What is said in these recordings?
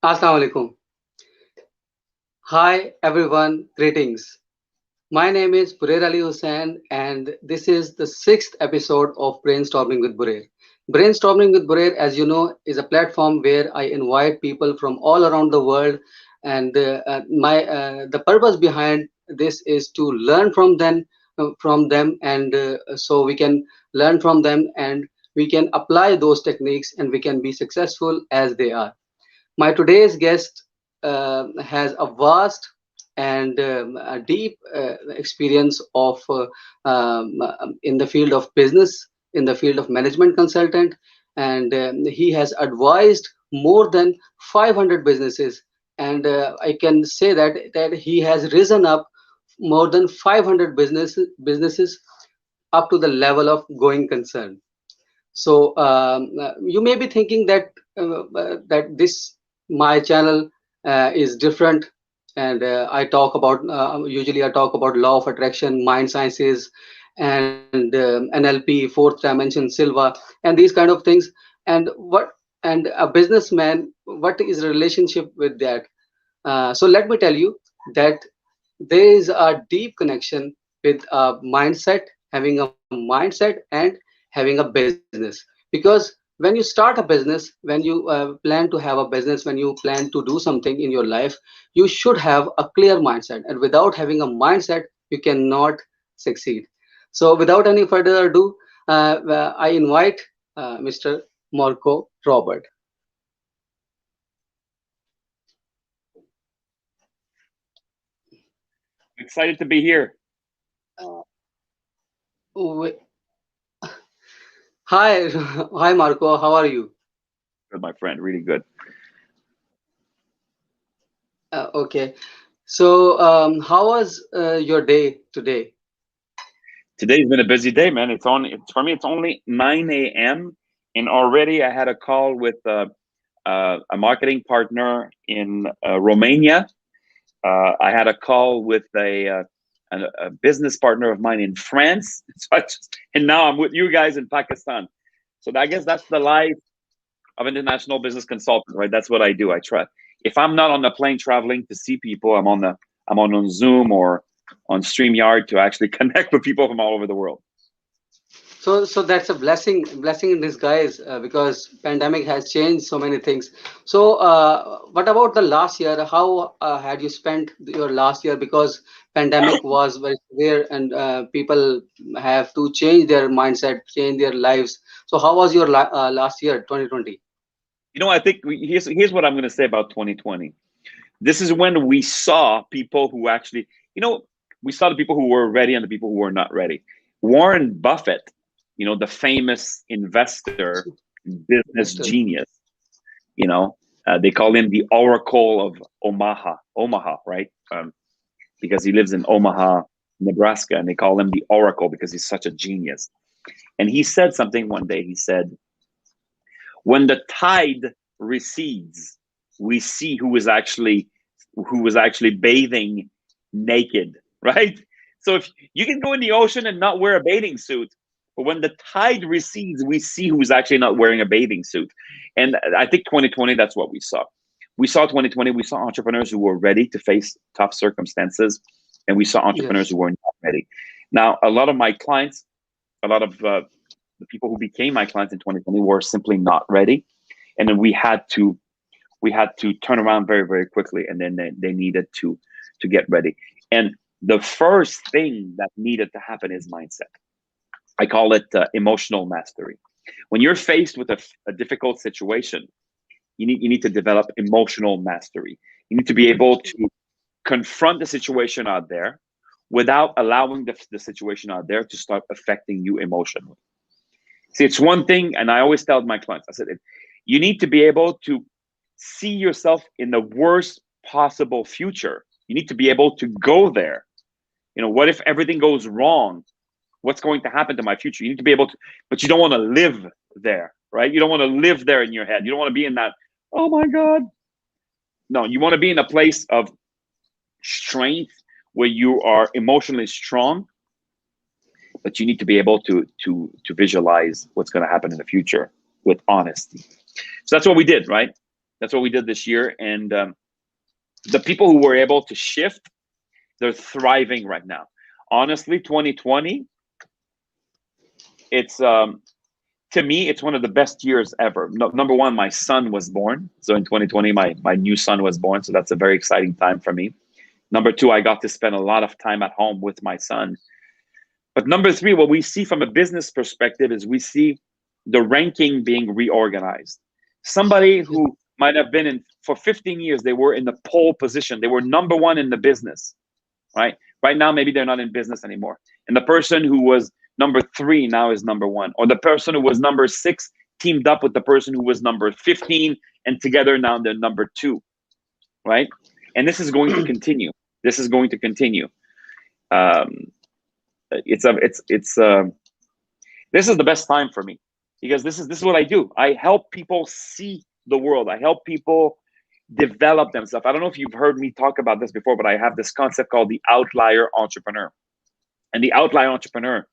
Assalamu alaikum. Hi everyone, greetings. My name is Burair Ali Hussain, and this is the sixth episode of Brainstorming with Burair. Brainstorming with Burair, as you know, is a platform where I invite people from all around the world, and the purpose behind this is to learn from them, and so we can learn from them, and we can apply those techniques, and we can be successful as they are. My today's guest has a vast and a deep experience of in the field of business, in the field of management consultant, and he has advised more than 500 businesses. And I can say that he has risen up more than 500 businesses up to the level of going concern. So you may be thinking that this my channel is different, and usually I talk about law of attraction, mind sciences, and NLP, fourth dimension, Silva, and these kind of things. And a businessman, what is the relationship with that? So let me tell you that there is a deep connection with a mindset, having a mindset, and having a business. Because when you start a business, when you plan to have a business, when you plan to do something in your life, you should have a clear mindset. And without having a mindset, you cannot succeed. So without any further ado, I invite Mr. Marco Robert. Excited to be here. Wait, hi, hi, Marco. How are you? Good, my friend. Really good. Okay. So, how was your day today? Today's been a busy day, man. It's for me. It's only 9 a.m. and already I had a call with a marketing partner in Romania. I had a call with a business partner of mine in France. And now I'm with you guys in Pakistan. So I guess that's the life of an international business consultant, right? That's what I do. I try. If I'm not on the plane traveling to see people, I'm on Zoom or on StreamYard to actually connect with people from all over the world. So that's a blessing in disguise, because pandemic has changed so many things. So, what about the last year? How had you spent your last year? Because pandemic was very severe, and people have to change their mindset, change their lives. So, how was your last year, 2020? I think here's what I'm going to say about 2020. This is when we saw people who actually, we saw the people who were ready and the people who were not ready. Warren Buffett, the famous investor, business Understood. genius, they call him the Oracle of Omaha, right? Because he lives in Omaha, Nebraska, and they call him the Oracle because he's such a genius. And he said something one day. He said, when the tide recedes, we see who was actually bathing naked, right? So if you can go in the ocean and not wear a bathing suit, but when the tide recedes, we see who's actually not wearing a bathing suit. And I think 2020, that's what we saw. We saw 2020, we saw entrepreneurs who were ready to face tough circumstances, and we saw entrepreneurs Yes. who were not ready. Now, a lot of my clients, a lot of the people who became my clients in 2020 were simply not ready. And then we had to turn around very, very quickly, and then they needed to get ready. And the first thing that needed to happen is mindset. I call it emotional mastery. When you're faced with a difficult situation, you need to develop emotional mastery. You need to be able to confront the situation out there without allowing the situation out there to start affecting you emotionally. See, it's one thing, and I always tell my clients, I said, you need to be able to see yourself in the worst possible future. You need to be able to go there. What if everything goes wrong? What's going to happen to my future? You need to be able to, but you don't want to live there, right? You don't want to live there in your head. You don't want to be in that, oh my God. No, you want to be in a place of strength where you are emotionally strong, but you need to be able to visualize what's going to happen in the future with honesty. So that's what we did, right? That's what we did this year. And the people who were able to shift, they're thriving right now. Honestly, 2020, it's to me, it's one of the best years ever. Number one, my son was born. So in 2020, my new son was born. So that's a very exciting time for me. Number two, I got to spend a lot of time at home with my son. But number three, what we see from a business perspective is we see the ranking being reorganized. Somebody who might have been in for 15 years, they were in the pole position. They were number one in the business, right? Right now, maybe they're not in business anymore. And the person who was number 3 now is number 1. Or the person who was number 6 teamed up with the person who was number 15, and together now they're number 2, right? And this is going to continue. This is going to continue. This is the best time for me, because this is what I do. I help people see the world. I help people develop themselves. I don't know if you've heard me talk about this before, but I have this concept called the outlier entrepreneur. And the outlier entrepreneur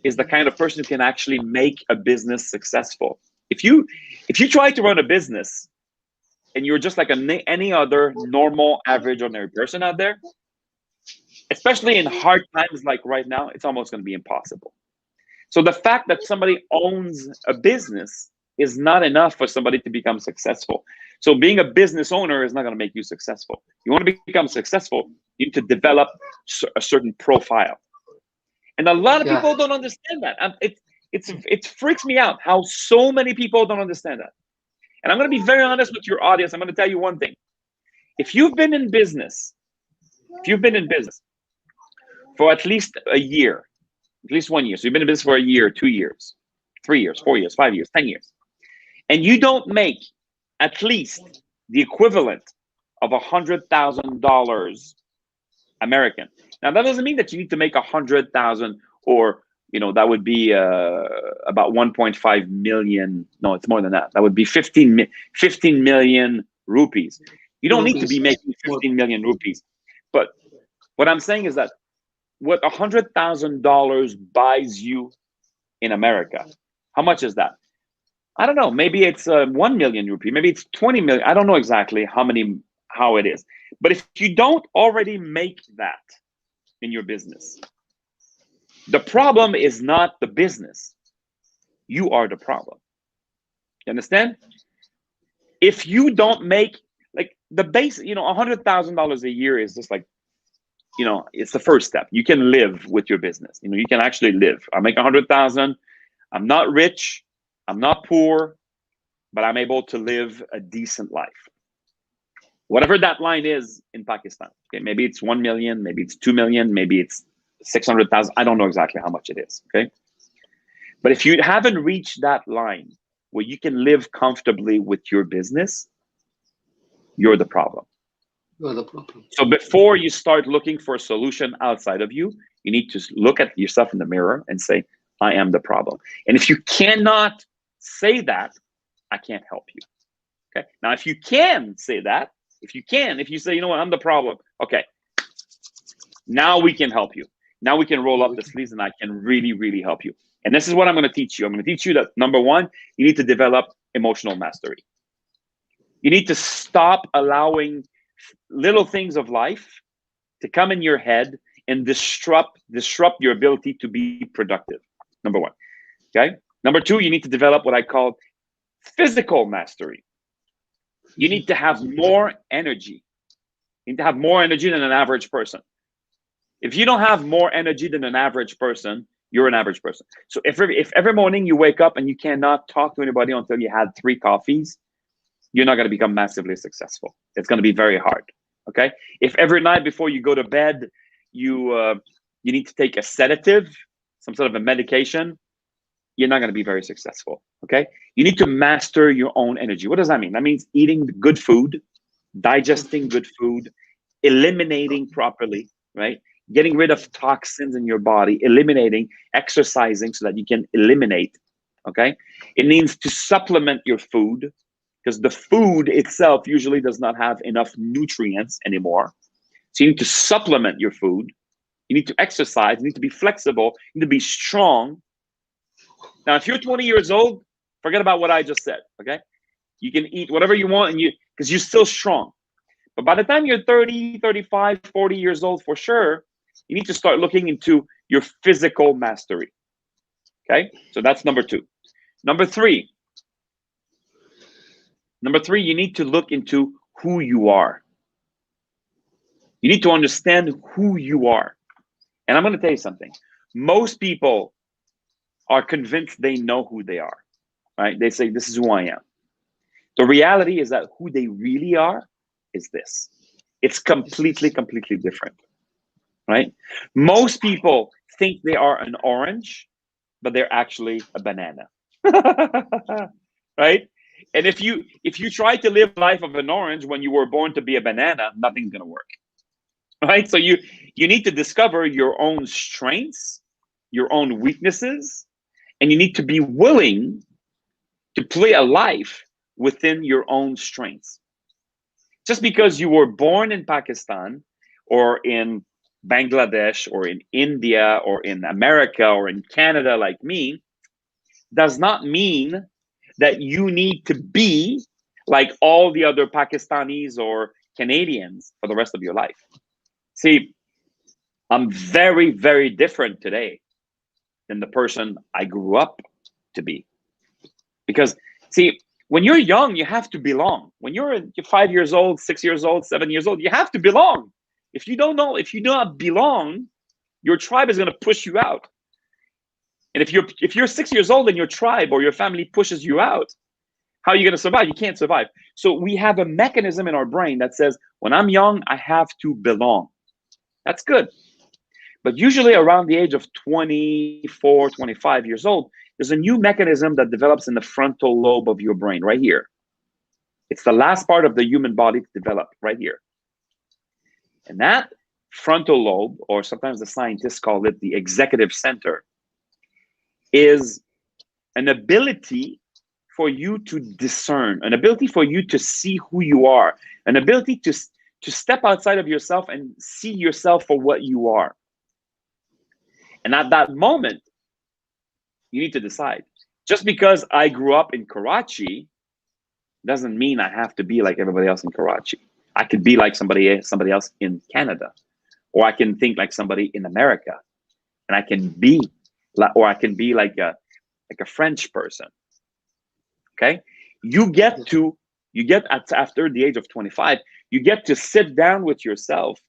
is the kind of person who can actually make a business successful. If you try to run a business and you're just like any other normal, average, ordinary person out there, especially in hard times like right now, it's almost going to be impossible. So the fact that somebody owns a business is not enough for somebody to become successful. So being a business owner is not going to make you successful. You want to become successful, you need to develop a certain profile. And a lot of people don't understand that. It freaks me out how so many people don't understand that. And I'm going to be very honest with your audience. I'm going to tell you one thing. If you've been in business for at least a year, at least 1 year, so you've been in business for a year, 2 years, 3 years, 4 years, 5 years, 10 years, and you don't make at least the equivalent of $100,000 American. Now, that doesn't mean that you need to make 100,000, or, that would be about 1.5 million. No, it's more than that. That would be 15 million rupees. You don't need to be making 15 million rupees. But what I'm saying is that what $100,000 buys you in America, how much is that? I don't know. Maybe it's 1 million rupee. Maybe it's 20 million. I don't know exactly how it is. But if you don't already make that in your business, the problem is not the business. You are the problem. You understand? If you don't make, like, the base, $100,000 a year is just like, it's the first step. You can live with your business. You can actually live. I make 100,000. I'm not rich. I'm not poor, but I'm able to live a decent life. Whatever that line is in Pakistan. Okay, maybe it's 1 million, maybe it's 2 million, maybe it's 600,000. I don't know exactly how much it is. Okay, but if you haven't reached that line where you can live comfortably with your business, you're the problem. You're the problem. So before you start looking for a solution outside of you, you need to look at yourself in the mirror and say, I am the problem. And if you cannot say that, I can't help you. Okay. Now, if you can say that, if you say, what, I'm the problem. Okay. Now we can help you. Now we can roll up the sleeves and I can really, really help you. And this is what I'm going to teach you. I'm going to teach you that, number one, you need to develop emotional mastery. You need to stop allowing little things of life to come in your head and disrupt your ability to be productive. Number one. Okay. Number two, you need to develop what I call physical mastery. You need to have more energy. You need to have more energy than an average person. If you don't have more energy than an average person, you're an average person. So if every morning you wake up and you cannot talk to anybody until you had 3 coffees, you're not going to become massively successful. It's going to be very hard. Okay. If every night before you go to bed, you need to take a sedative, some sort of a medication, you're not going to be very successful. Okay. You need to master your own energy. What does that mean? That means eating good food, digesting good food, eliminating properly, right? Getting rid of toxins in your body, eliminating, exercising so that you can eliminate. Okay. It means to supplement your food, because the food itself usually does not have enough nutrients anymore. So you need to supplement your food. You need to exercise. You need to be flexible. You need to be strong. Now, if you're 20 years old, forget about what I just said, okay? You can eat whatever you want, and because you're still strong. But by the time you're 30, 35, 40 years old, for sure, you need to start looking into your physical mastery. Okay, so that's number two. Number three, you need to look into who you are. You need to understand who you are. And I'm going to tell you something. Most people are convinced they know who they are, right? They say, this is who I am. The reality is that who they really are is this. It's completely, completely different, right? Most people think they are an orange, but they're actually a banana, right? And if you try to live the life of an orange when you were born to be a banana, nothing's going to work, right? So you need to discover your own strengths, your own weaknesses, and you need to be willing to play a life within your own strengths. Just because you were born in Pakistan or in Bangladesh or in India or in America or in Canada like me, does not mean that you need to be like all the other Pakistanis or Canadians for the rest of your life. See, I'm very, very different today than the person I grew up to be. Because, see, when you're young, you have to belong. When you're 5 years old, 6 years old, 7 years old, you have to belong. If you don't know, if you do not belong, your tribe is going to push you out. And if you're 6 years old and your tribe or your family pushes you out, how are you going to survive? You can't survive. So we have a mechanism in our brain that says, when I'm young, I have to belong. That's good. But usually around the age of 24, 25 years old, there's a new mechanism that develops in the frontal lobe of your brain right here. It's the last part of the human body to develop right here. And that frontal lobe, or sometimes the scientists call it the executive center, is an ability for you to discern, an ability for you to see who you are, an ability to step outside of yourself and see yourself for what you are. And at that moment, you need to decide. Just because I grew up in Karachi doesn't mean I have to be like everybody else in Karachi. I could be like somebody else in Canada, or I can think like somebody in America, and I can be like a French person. Okay, after the age of 25, you get to sit down with yourself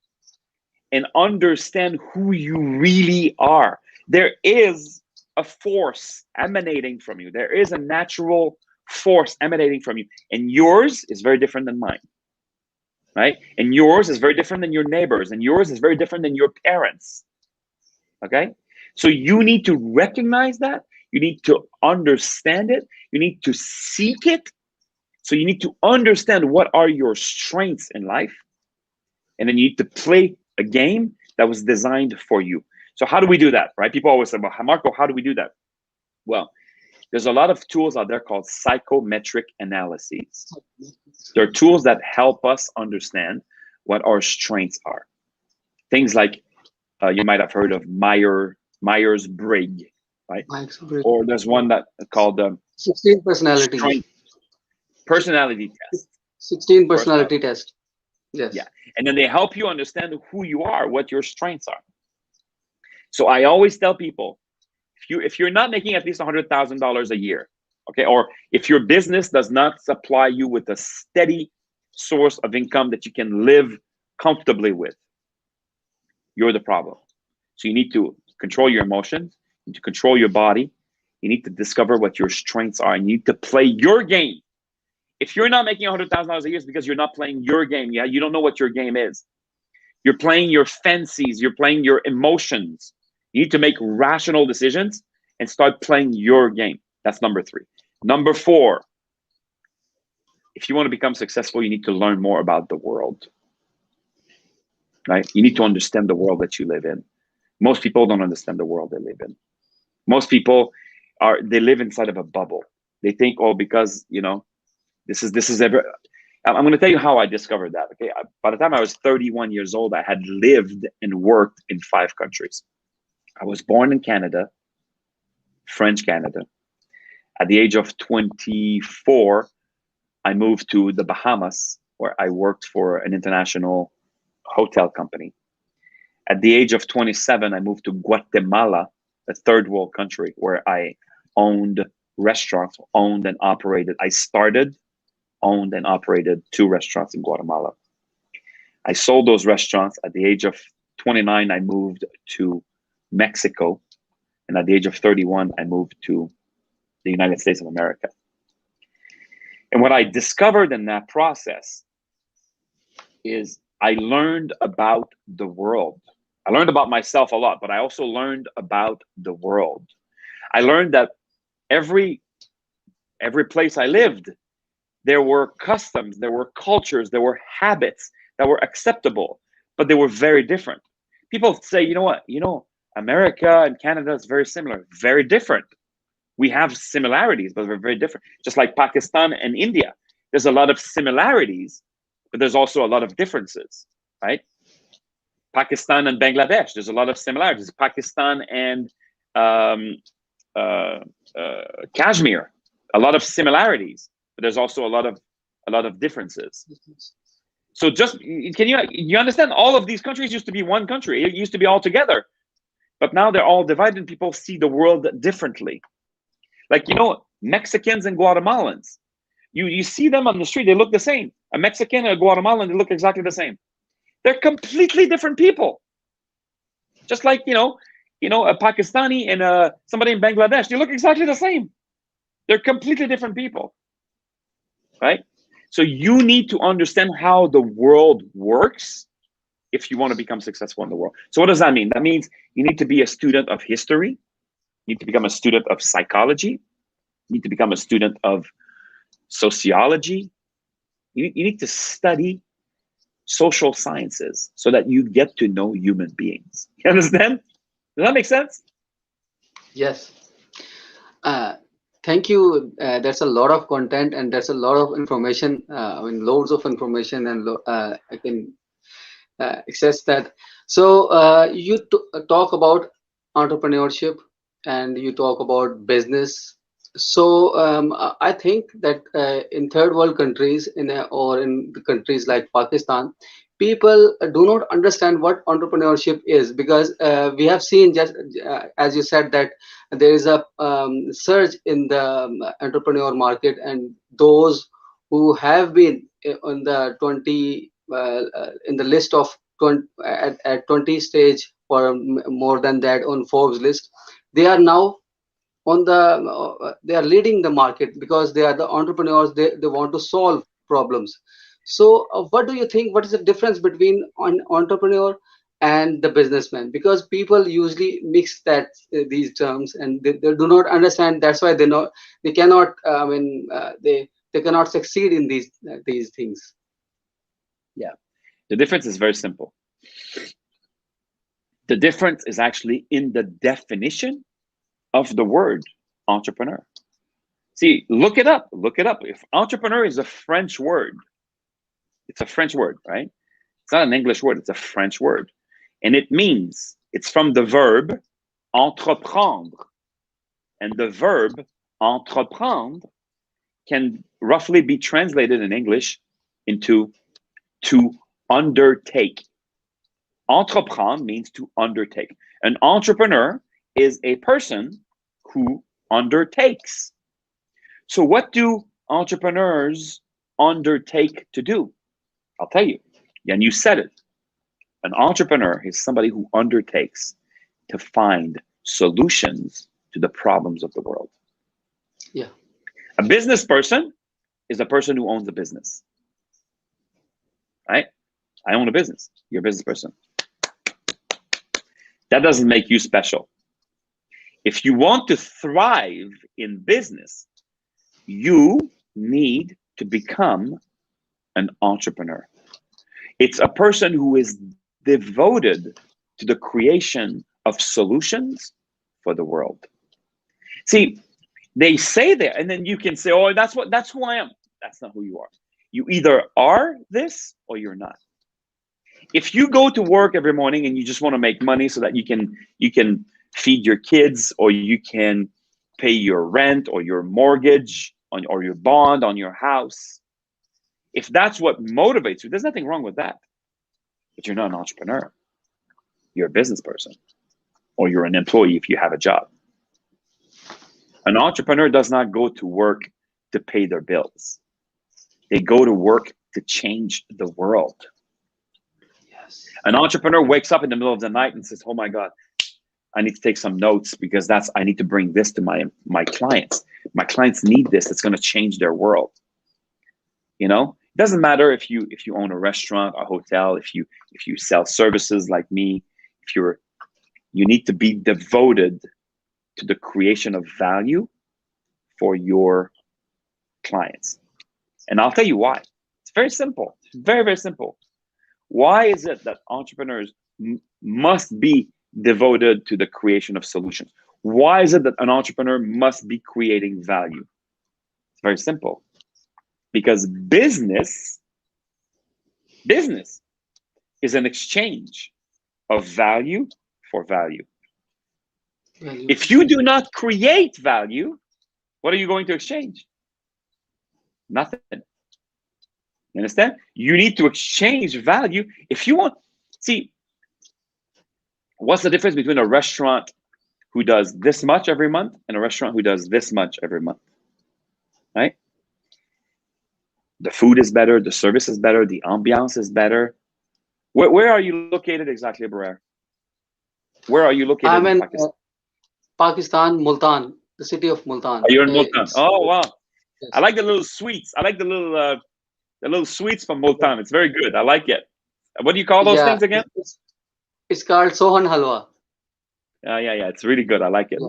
and understand who you really are. There is a force emanating from you. There is a natural force emanating from you, and yours is very different than mine, right? And yours is very different than your neighbors, and yours is very different than your parents. Okay, so you need to recognize that. You need to understand it. You need to seek it. So you need to understand what are your strengths in life, and then you need to play a game that was designed for you. So how do we do that, right? People always say, well, Marco, how do we do that? Well, there's a lot of tools out there called psychometric analyses. There are tools that help us understand what our strengths are. Things like, you might have heard of Myers-Briggs, right? Or there's one that called 16 personality. Personality test. 16 personality test. Yes. Yeah. And then they help you understand who you are, what your strengths are. So I always tell people, if you're not making at least $100,000 a year, okay, or if your business does not supply you with a steady source of income that you can live comfortably with, you're the problem. So you need to control your emotions, you need to control your body, you need to discover what your strengths are, and you need to play your game. If you're not making $100,000 a year, it's because you're not playing your game. Yeah, you don't know what your game is. You're playing your fancies, you're playing your emotions. You need to make rational decisions and start playing your game. That's number 3. Number 4, if you want to become successful, you need to learn more about the world, right? You need to understand the world that you live in. Most people don't understand the world they live in. Most people they live inside of a bubble. They think, oh, because, you know, this is ever. I'm going to tell you how I discovered that. Okay, by the time I was 31 years old, I had lived and worked in 5 countries. I was born in Canada, French Canada. At the age of 24, I moved to the Bahamas, where I worked for an international hotel company. At the age of 27, I moved to Guatemala, a third world country, where I owned restaurants, owned and operated. I started, owned and operated 2 restaurants in Guatemala. I sold those restaurants. At the age of 29, I moved to Mexico. And at the age of 31, I moved to the United States of America. And what I discovered in that process is I learned about the world. I learned about myself a lot, but I also learned about the world. I learned that every place I lived, there were customs, there were cultures, there were habits that were acceptable, but they were very different. People say, you know what, America and Canada is very similar, very different. We have similarities, but we're very different. Just like Pakistan and India, there's a lot of similarities, but there's also a lot of differences, right? Pakistan and Bangladesh, there's a lot of similarities. Pakistan and Kashmir, a lot of similarities, but there's also a lot of differences. So just you understand? All of these countries used to be one country. It used to be all together, but now they're all divided. And people see the world differently. Like Mexicans and Guatemalans, you see them on the street, they look the same. A Mexican and a Guatemalan, they look exactly the same. They're completely different people. Just like a Pakistani and somebody in Bangladesh, they look exactly the same. They're completely different people, right? So you need to understand how the world works if you want to become successful in the world. So what does that mean? That means you need to be a student of history. You need to become a student of psychology. You need to become a student of sociology. You need to study social sciences so that you get to know human beings. You understand? Does that make sense? Yes. Thank you. That's a lot of content and that's a lot of information. Loads of information, and I can access that. So you talk about entrepreneurship and you talk about business. So I think that in third world countries, or in the countries like Pakistan, people do not understand what entrepreneurship is, because we have seen, just as you said, that there is a surge in the entrepreneur market, and those who have been on the 20 in the list of 20, at 20 stage, or more than that, on Forbes list, they are now on the they are leading the market because they are the entrepreneurs. They want to solve problems. So what do you think, what is the difference between an entrepreneur and the businessman? Because people usually mix that these terms, and they do not understand. That's why they cannot they cannot succeed in these things. Yeah, the difference is very simple. The difference is actually in the definition of the word entrepreneur. See, look it up. Look it up. If entrepreneur is a French word, it's a French word, right? It's not an English word. It's a French word. And it means, it's from the verb entreprendre. And the verb entreprendre can roughly be translated in English into to undertake. Entreprendre means to undertake. An entrepreneur is a person who undertakes. So what do entrepreneurs undertake to do? I'll tell you, and you said it. An entrepreneur is somebody who undertakes to find solutions to the problems of the world. Yeah. A business person is a person who owns a business, right? I own a business. You're a business person. That doesn't make you special. If you want to thrive in business, you need to become an entrepreneur. It's a person who is devoted to the creation of solutions for the world. See, they say that, and then you can say, oh, that's who I am. That's not who you are. You either are this or you're not. If you go to work every morning and you just want to make money so that you can feed your kids, or you can pay your rent or your mortgage or your bond on your house, If that's what motivates you, there's nothing wrong with that. But you're not an entrepreneur. You're a business person, or you're an employee if you have a job. An entrepreneur does not go to work to pay their bills. They go to work to change the world. Yes. An entrepreneur wakes up in the middle of the night and says, oh my God, I need to take some notes because I need to bring this to my clients. My clients need this. It's going to change their world. You know, it doesn't matter if you own a restaurant, a hotel, if you sell services like me, you need to be devoted to the creation of value for your clients. And I'll tell you why. It's very simple. It's very, very simple. Why is it that entrepreneurs must be devoted to the creation of solutions? Why is it that an entrepreneur must be creating value? It's very simple. Because business is an exchange of value for value. If you do not create value, what are you going to exchange? Nothing. You understand? You need to exchange value. If you want, see, what's the difference between a restaurant who does this much every month and a restaurant who does this much every month? Right? The food is better, the service is better, the ambiance is better. Where are you located exactly, Burair? Where are you located? I'm in Pakistan, Multan, the city of Multan. You're in Multan. Oh wow! Yes. I like the little sweets. I like the little sweets from Multan. It's very good. I like it. What do you call those things again? It's called Sohan Halwa. Yeah. It's really good. I like it.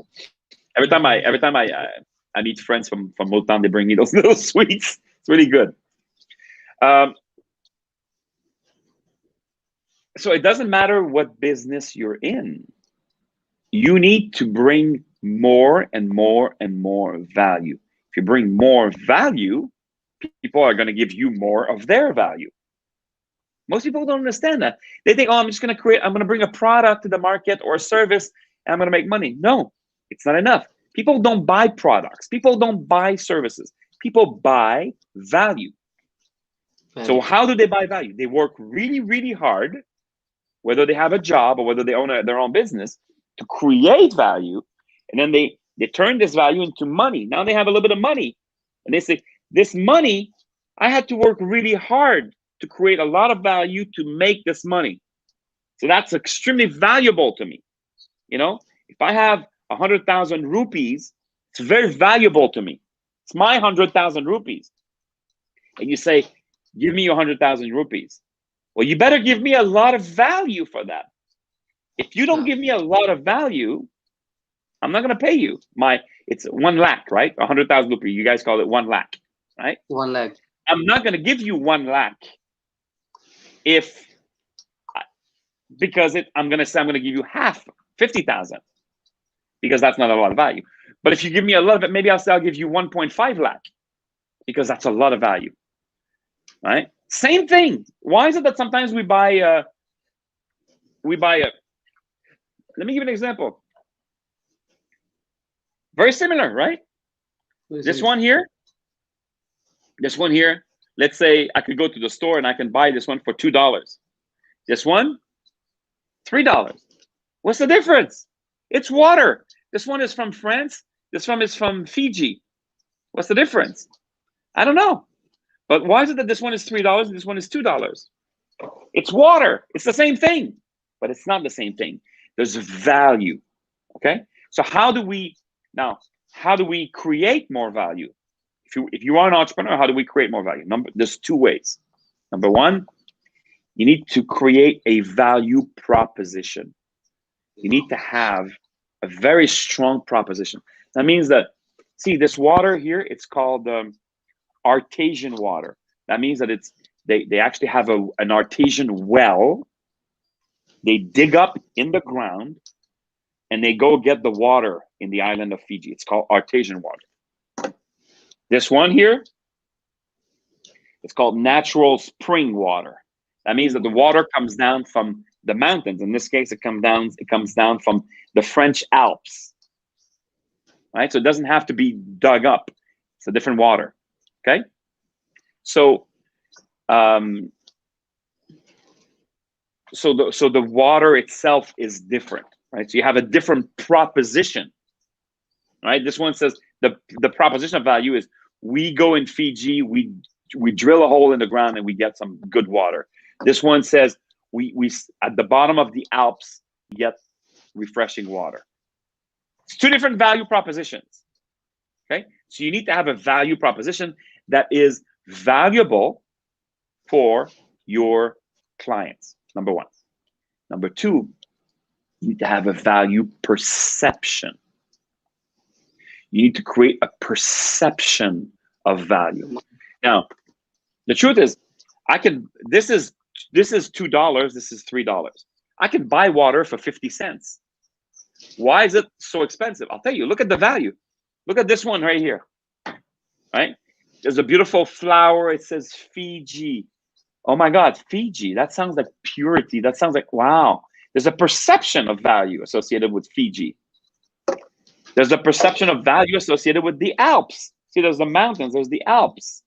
Every time I meet friends from Multan, they bring me those little sweets. It's really good. So it doesn't matter what business you're in. You need to bring more and more and more value. If you bring more value, people are going to give you more of their value. Most people don't understand that. They think, oh, I'm going to bring a product to the market or a service and I'm going to make money. No, it's not enough. People don't buy products. People don't buy services. People buy value. So how do they buy value? They work really, really hard, whether they have a job or whether they own their own business, to create value. And then they turn this value into money. Now they have a little bit of money. And they say, this money, I had to work really hard to create a lot of value to make this money. So that's extremely valuable to me. You know, if I have 100,000 rupees, it's very valuable to me. It's my 100,000 rupees. And you say, give me 100,000 rupees. Well, you better give me a lot of value for that. If you don't give me a lot of value, I'm not going to pay you. It's 1 lakh, right? 100,000 rupees. You guys call it 1 lakh, right? 1 lakh. I'm not going to give you 1 lakh because I'm going to give you half, 50,000, because that's not a lot of value. But if you give me a lot of it, maybe I'll give you 1.5 lakh because that's a lot of value, right? Same thing. Why is it that sometimes we buy a, let me give you an example. Very similar, right? This one here, let's say I could go to the store and I can buy this one for $2. This one, $3. What's the difference? It's water. This one is from France. This one is from Fiji. What's the difference? I don't know. But why is it that this one is $3 and this one is $2? It's water. It's the same thing, but it's not the same thing. There's value, okay? So how do we create more value? If you are an entrepreneur, how do we create more value? There's 2 ways. Number 1, you need to create a value proposition. You need to have a very strong proposition. That means that, see, this water here, it's called artesian water. That means that they actually have an artesian well. They dig up in the ground and they go get the water in the island of Fiji. It's called artesian water. This one here, it's called natural spring water. That means that the water comes down from the mountains. In this case, it comes down from the French Alps. Right? So it doesn't have to be dug up. It's a different water. Okay? So Um, so the water itself is different, right? So you have a different proposition, right? This one says the proposition of value is we go in Fiji, we drill a hole in the ground and we get some good water. This one says we at the bottom of the Alps get refreshing water. It's two different value propositions. Okay, so you need to have a value proposition that is valuable for your clients. Number one. Number two, you need to have a value perception. You need to create a perception of value. Now, the truth is, this is $2, this is $3. I can buy water for 50 cents. Why is it so expensive? I'll tell you, look at the value. Look at this one right here, right? There's a beautiful flower. It says Fiji. Oh my God, Fiji. That sounds like purity. That sounds like, wow. There's a perception of value associated with Fiji. There's a perception of value associated with the Alps. See, there's the mountains, there's the Alps.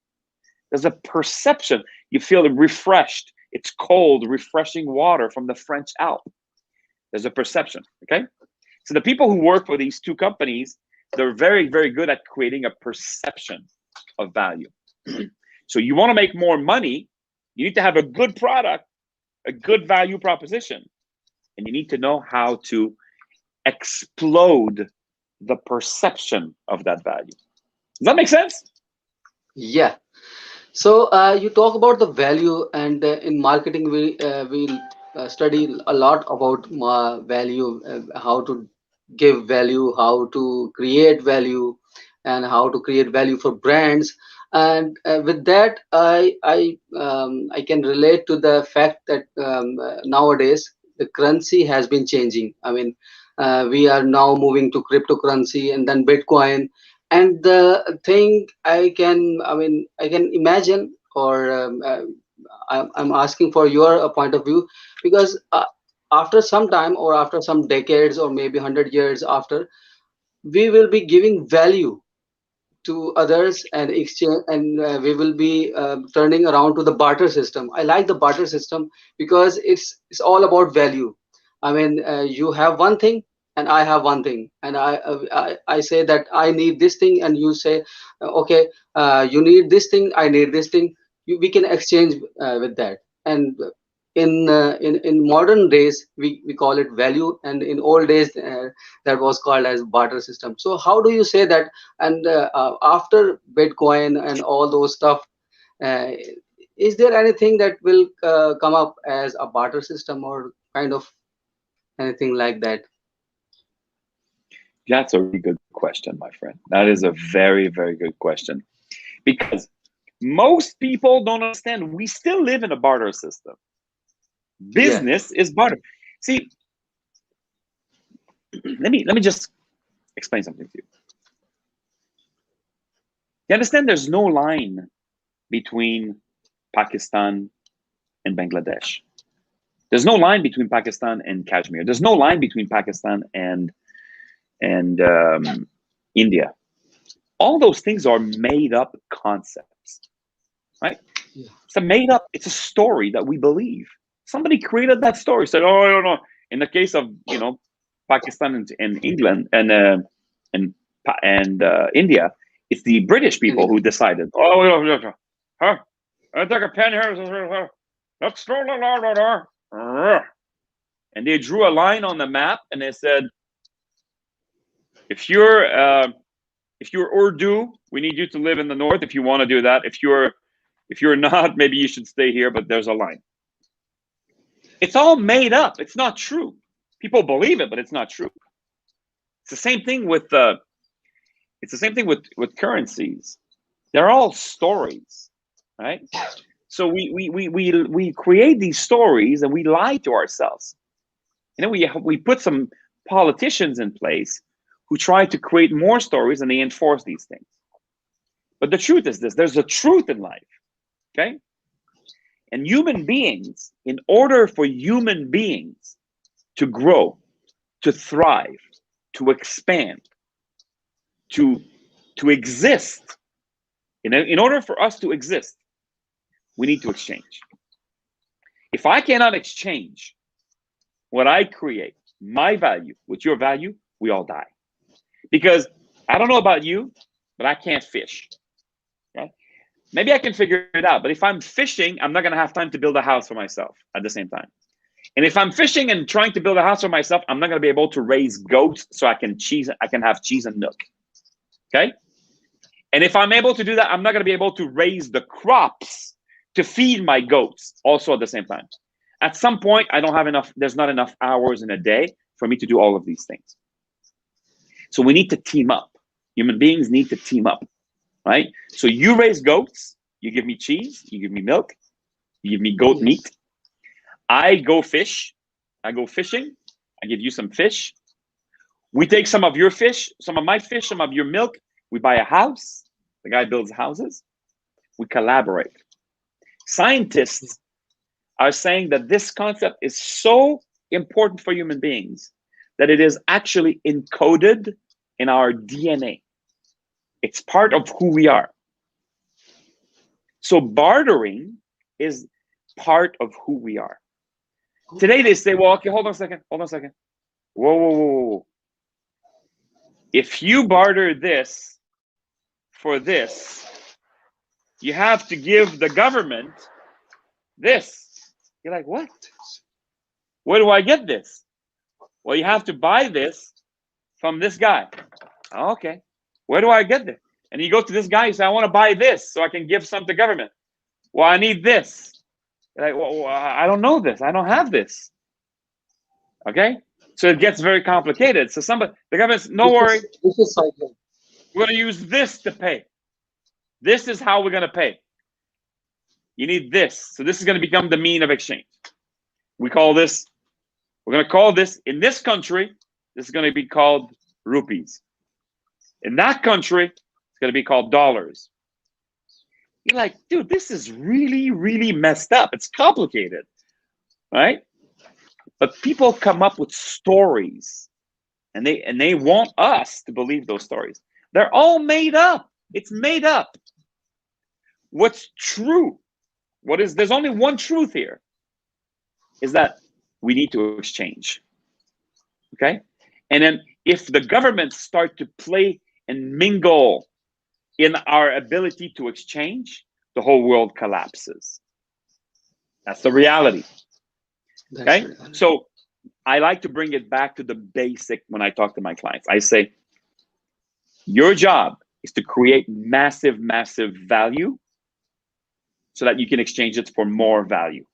There's a perception. You feel refreshed. It's cold, refreshing water from the French Alps. There's a perception, okay? So the people who work for these two companies, they're very, very good at creating a perception of value. So you want to make more money, you need to have a good product, a good value proposition, and you need to know how to explode the perception of that value. Does that make sense? Yeah. So you talk about the value, and in marketing we study a lot about value, how to give value, how to create value, and how to create value for brands. And with that, I can relate to the fact that nowadays the currency has been changing. I mean, we are now moving to cryptocurrency and then Bitcoin. And the thing I can imagine, or I'm asking for your point of view, because after some time, or after some decades, or maybe 100 years after, we will be giving value to others and exchange, and we will be turning around to the barter system. I like the barter system because it's all about value. I mean, you have one thing and I have one thing, and I say that I need this thing, and you say okay, you need this thing, I need this thing. We can exchange with that. And in modern days we call it value, and in old days that was called as barter system. So how do you say that? And after Bitcoin and all those stuff, uh, is there anything that will come up as a barter system, or kind of anything like that? That's a really good question, my friend. That is a very, very good question. Because most people don't understand we still live in a barter system. Business is barter. See, let me just explain something to you. You understand there's no line between Pakistan and Bangladesh. There's no line between Pakistan and Kashmir. There's no line between Pakistan and India. All those things are made up concepts, right? Yeah. It's a made up, it's a story that we believe. Somebody created that story, said, oh, I don't know. In the case of, Pakistan and England and India, it's the British people who decided, oh, huh? I took a pen here, let's throw the law. And they drew a line on the map and they said, if you're Urdu, we need you to live in the north if you want to do that. If you're not, maybe you should stay here, but there's a line. It's all made up. It's not true. People believe it, but it's not true. It's the same thing with with currencies. They're all stories, right? So we create these stories and we lie to ourselves. We put some politicians in place who try to create more stories and they enforce these things. But the truth is this: there's a truth in life, okay? And human beings, in order for human beings to grow, to thrive, to expand, to exist, in order for us to exist, we need to exchange. If I cannot exchange what I create, my value, with your value, we all die. Because I don't know about you, but I can't fish. Okay? Maybe I can figure it out, but if I'm fishing, I'm not going to have time to build a house for myself at the same time. And if I'm fishing and trying to build a house for myself, I'm not going to be able to raise goats so I can have cheese and milk. Okay? And if I'm able to do that, I'm not going to be able to raise the crops to feed my goats also at the same time. At some point, I don't have enough, there's not enough hours in a day for me to do all of these things. So we need to team up. Human beings need to team up, right? So you raise goats, you give me cheese, you give me milk, you give me goat meat. I go fish, I go fishing, I give you some fish. We take some of your fish, some of my fish, some of your milk. We buy a house. The guy builds houses. We collaborate. Scientists are saying that this concept is so important for human beings that it is actually encoded in our DNA. It's part of who we are. So bartering is part of who we are. Today they say, well, okay, hold on a second. Whoa. If you barter this for this, you have to give the government this. You're like, what? Where do I get this? Well, you have to buy this from this guy. Oh, okay. Where do I get this? And you go to this guy, you say, I want to buy this so I can give some to government. Well, I need this. You're like, well, I don't know this. I don't have this. Okay? So it gets very complicated. So the government's, no worry. We're going to use this to pay. This is how we're going to pay. You need this. So this is going to become the mean of exchange. We're going to call this, in this country, this is going to be called rupees. In that country, it's going to be called dollars. You're like, dude, this is really, really messed up. It's complicated, right? But people come up with stories, and they want us to believe those stories. They're all made up. It's made up. What's true? There's only one truth here, is that we need to exchange. Okay? And then if the governments start to play and mingle in our ability to exchange, the whole world collapses. That's the reality. Okay? So I like to bring it back to the basic when I talk to my clients. I say, your job is to create massive, massive value so that you can exchange it for more value.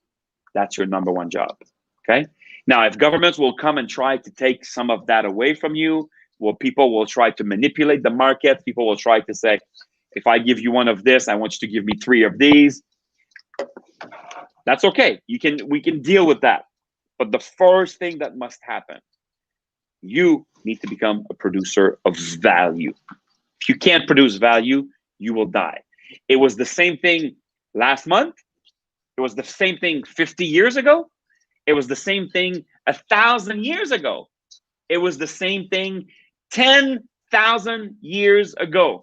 That's your number one job. Okay? Now, if governments will come and try to take some of that away from you, well, people will try to manipulate the market. People will try to say, if I give you one of this, I want you to give me 3 of these. That's okay. We can deal with that. But the first thing that must happen, you need to become a producer of value. If you can't produce value, you will die. It was the same thing last month. It was the same thing 50 years ago. It was the same thing 1,000 years ago. It was the same thing 10,000 years ago.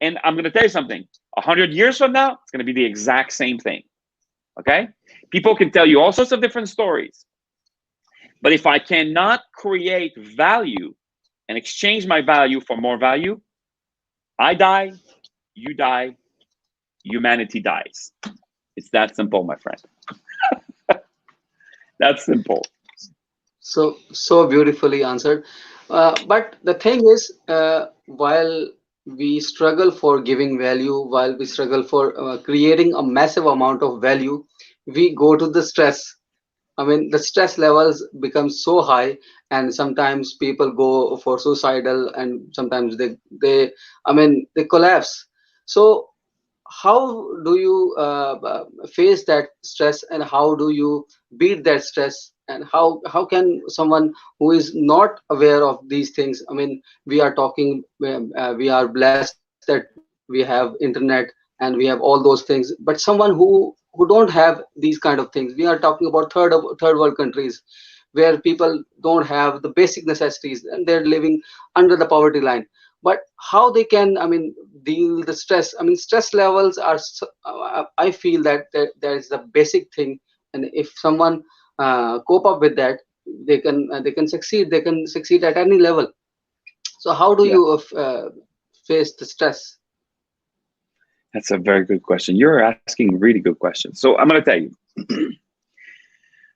And I'm going to tell you something. 100 years from now, it's going to be the exact same thing. Okay? People can tell you all sorts of different stories. But if I cannot create value and exchange my value for more value, I die, you die, humanity dies. It's that simple, my friend. That's simple. So beautifully answered. But the thing is, while we struggle for giving value, while we struggle for creating a massive amount of value, we go to the stress. I mean, the stress levels become so high, and sometimes people go for suicidal, and sometimes they collapse. So how do you face that stress, and how do you beat that stress, and how can someone who is not aware of these things, I mean, we are talking, we are blessed that we have internet and we have all those things, but someone who don't have these kind of things, we are talking about third world countries where people don't have the basic necessities and they're living under the poverty line. but how they can, I mean, deal the stress. I mean, stress levels are I feel that that is the basic thing, and if someone cope up with that, they can succeed, they can succeed at any level. So how do Yeah, you face the stress? that's a very good question. You're asking really good questions. So I'm going to tell you.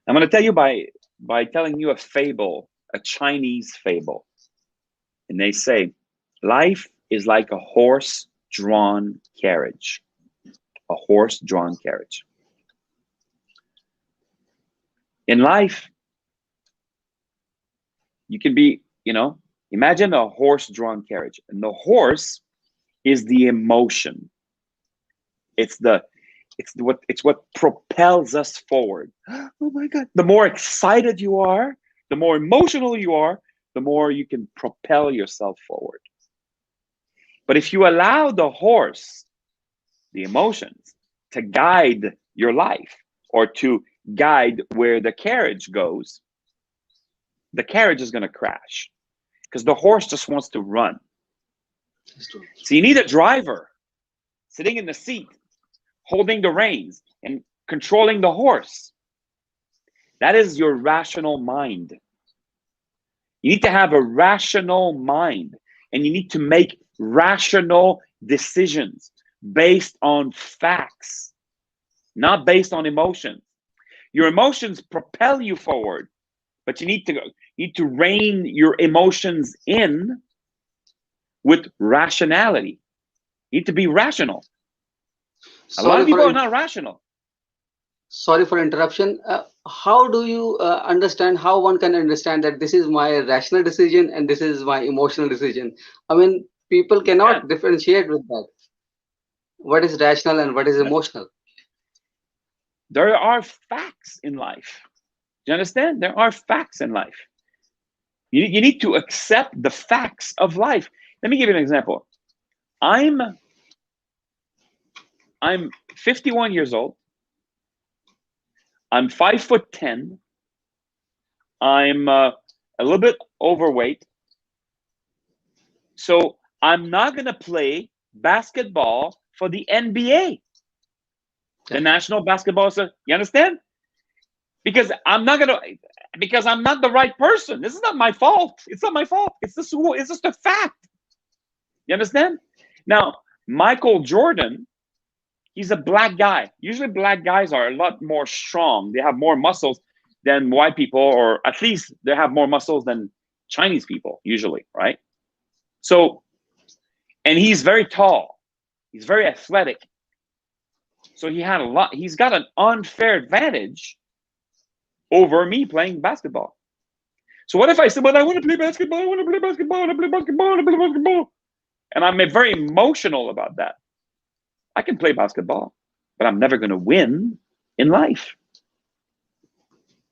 I'm going to tell you by telling you a fable, a Chinese fable. And they say, life is like a horse-drawn carriage. A horse-drawn carriage. In life, you can be, imagine a horse-drawn carriage. And the horse is the emotion. It's what propels us forward. Oh my God. The more excited you are, the more emotional you are, the more you can propel yourself forward. But if you allow the horse, the emotions, to guide your life or to guide where the carriage goes, the carriage is going to crash because the horse just wants to run. So you need a driver sitting in the seat, holding the reins and controlling the horse. That is your rational mind. You need to have a rational mind, and you need to make rational decisions based on facts, not based on emotions. Your emotions propel you forward, but you need to rein your emotions in with rationality. You need to be rational. A lot of people are not rational. Sorry for interruption. How do you understand, how one can understand that this is my rational decision and this is my emotional decision? I mean, people cannot differentiate with that. What is rational and what is emotional? There are facts in life. Do you understand? There are facts in life. You need to accept the facts of life. Let me give you an example. I'm 51 years old. I'm 5'10". I'm a little bit overweight. So I'm not going to play basketball for the NBA, the National Basketball Association. You understand? Because I'm not the right person. This is not my fault. It's not my fault. It's just a fact. You understand? Now, Michael Jordan, he's a black guy. Usually black guys are a lot more strong. They have more muscles than white people, or at least they have more muscles than Chinese people, usually, right? So, and he's very tall. He's very athletic. So he's got an unfair advantage over me playing basketball. So what if I said, well, I want to play basketball, I want to play basketball, I want to play basketball, I want to play basketball. And I'm very emotional about that. I can play basketball, but I'm never going to win in life.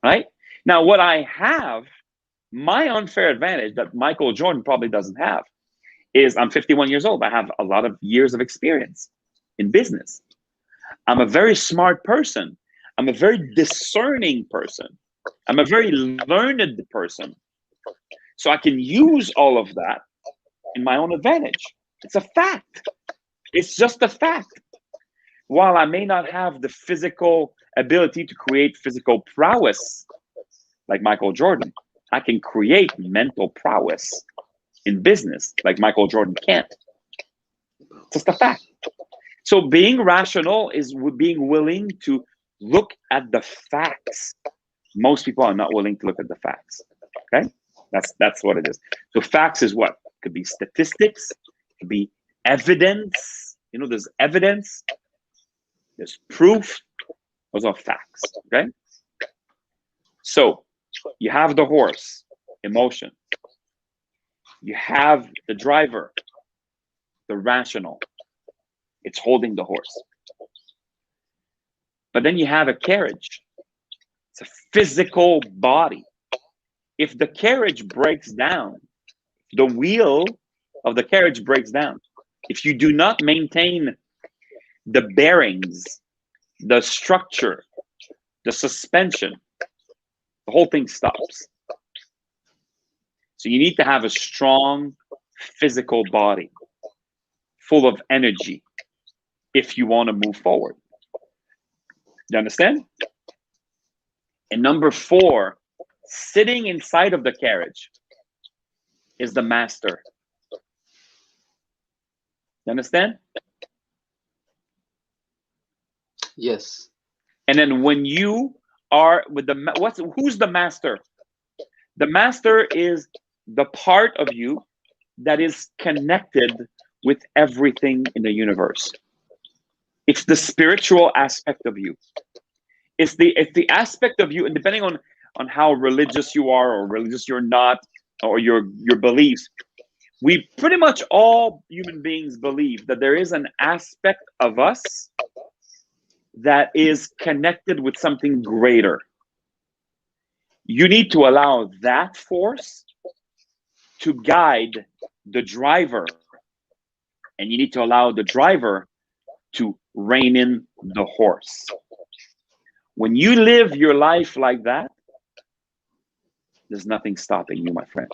Right? Now, what I have, my unfair advantage that Michael Jordan probably doesn't have, is I'm 51 years old. I have a lot of years of experience in business. I'm a very smart person. I'm a very discerning person. I'm a very learned person. So I can use all of that in my own advantage. It's a fact. It's just a fact. While I may not have the physical ability to create physical prowess like Michael Jordan, I can create mental prowess in business like Michael Jordan can't. It's just a fact. So being rational is being willing to look at the facts. Most people are not willing to look at the facts. Okay? That's what it is. So facts is what? It could be statistics, it could be evidence. There's evidence, there's proof. Those are facts. Okay? So you have the horse, emotion. You have the driver, the rational. It's holding the horse. But then you have a carriage. It's a physical body. If the carriage breaks down, the wheel of the carriage breaks down. If you do not maintain the bearings, the structure, the suspension, the whole thing stops. So you need to have a strong physical body, full of energy, if you want to move forward. You understand? And number 4, sitting inside of the carriage is the master. You understand? Yes. And then when you are with the, who's the master? The master is the part of you that is connected with everything in the universe. It's the spiritual aspect of you. It's the aspect of you, and depending on how religious you are or religious you're not, or your beliefs, we pretty much all human beings believe that there is an aspect of us that is connected with something greater. You need to allow that force to guide the driver, and you need to allow the driver to rein in the horse. When you live your life like that, there's nothing stopping you, my friend.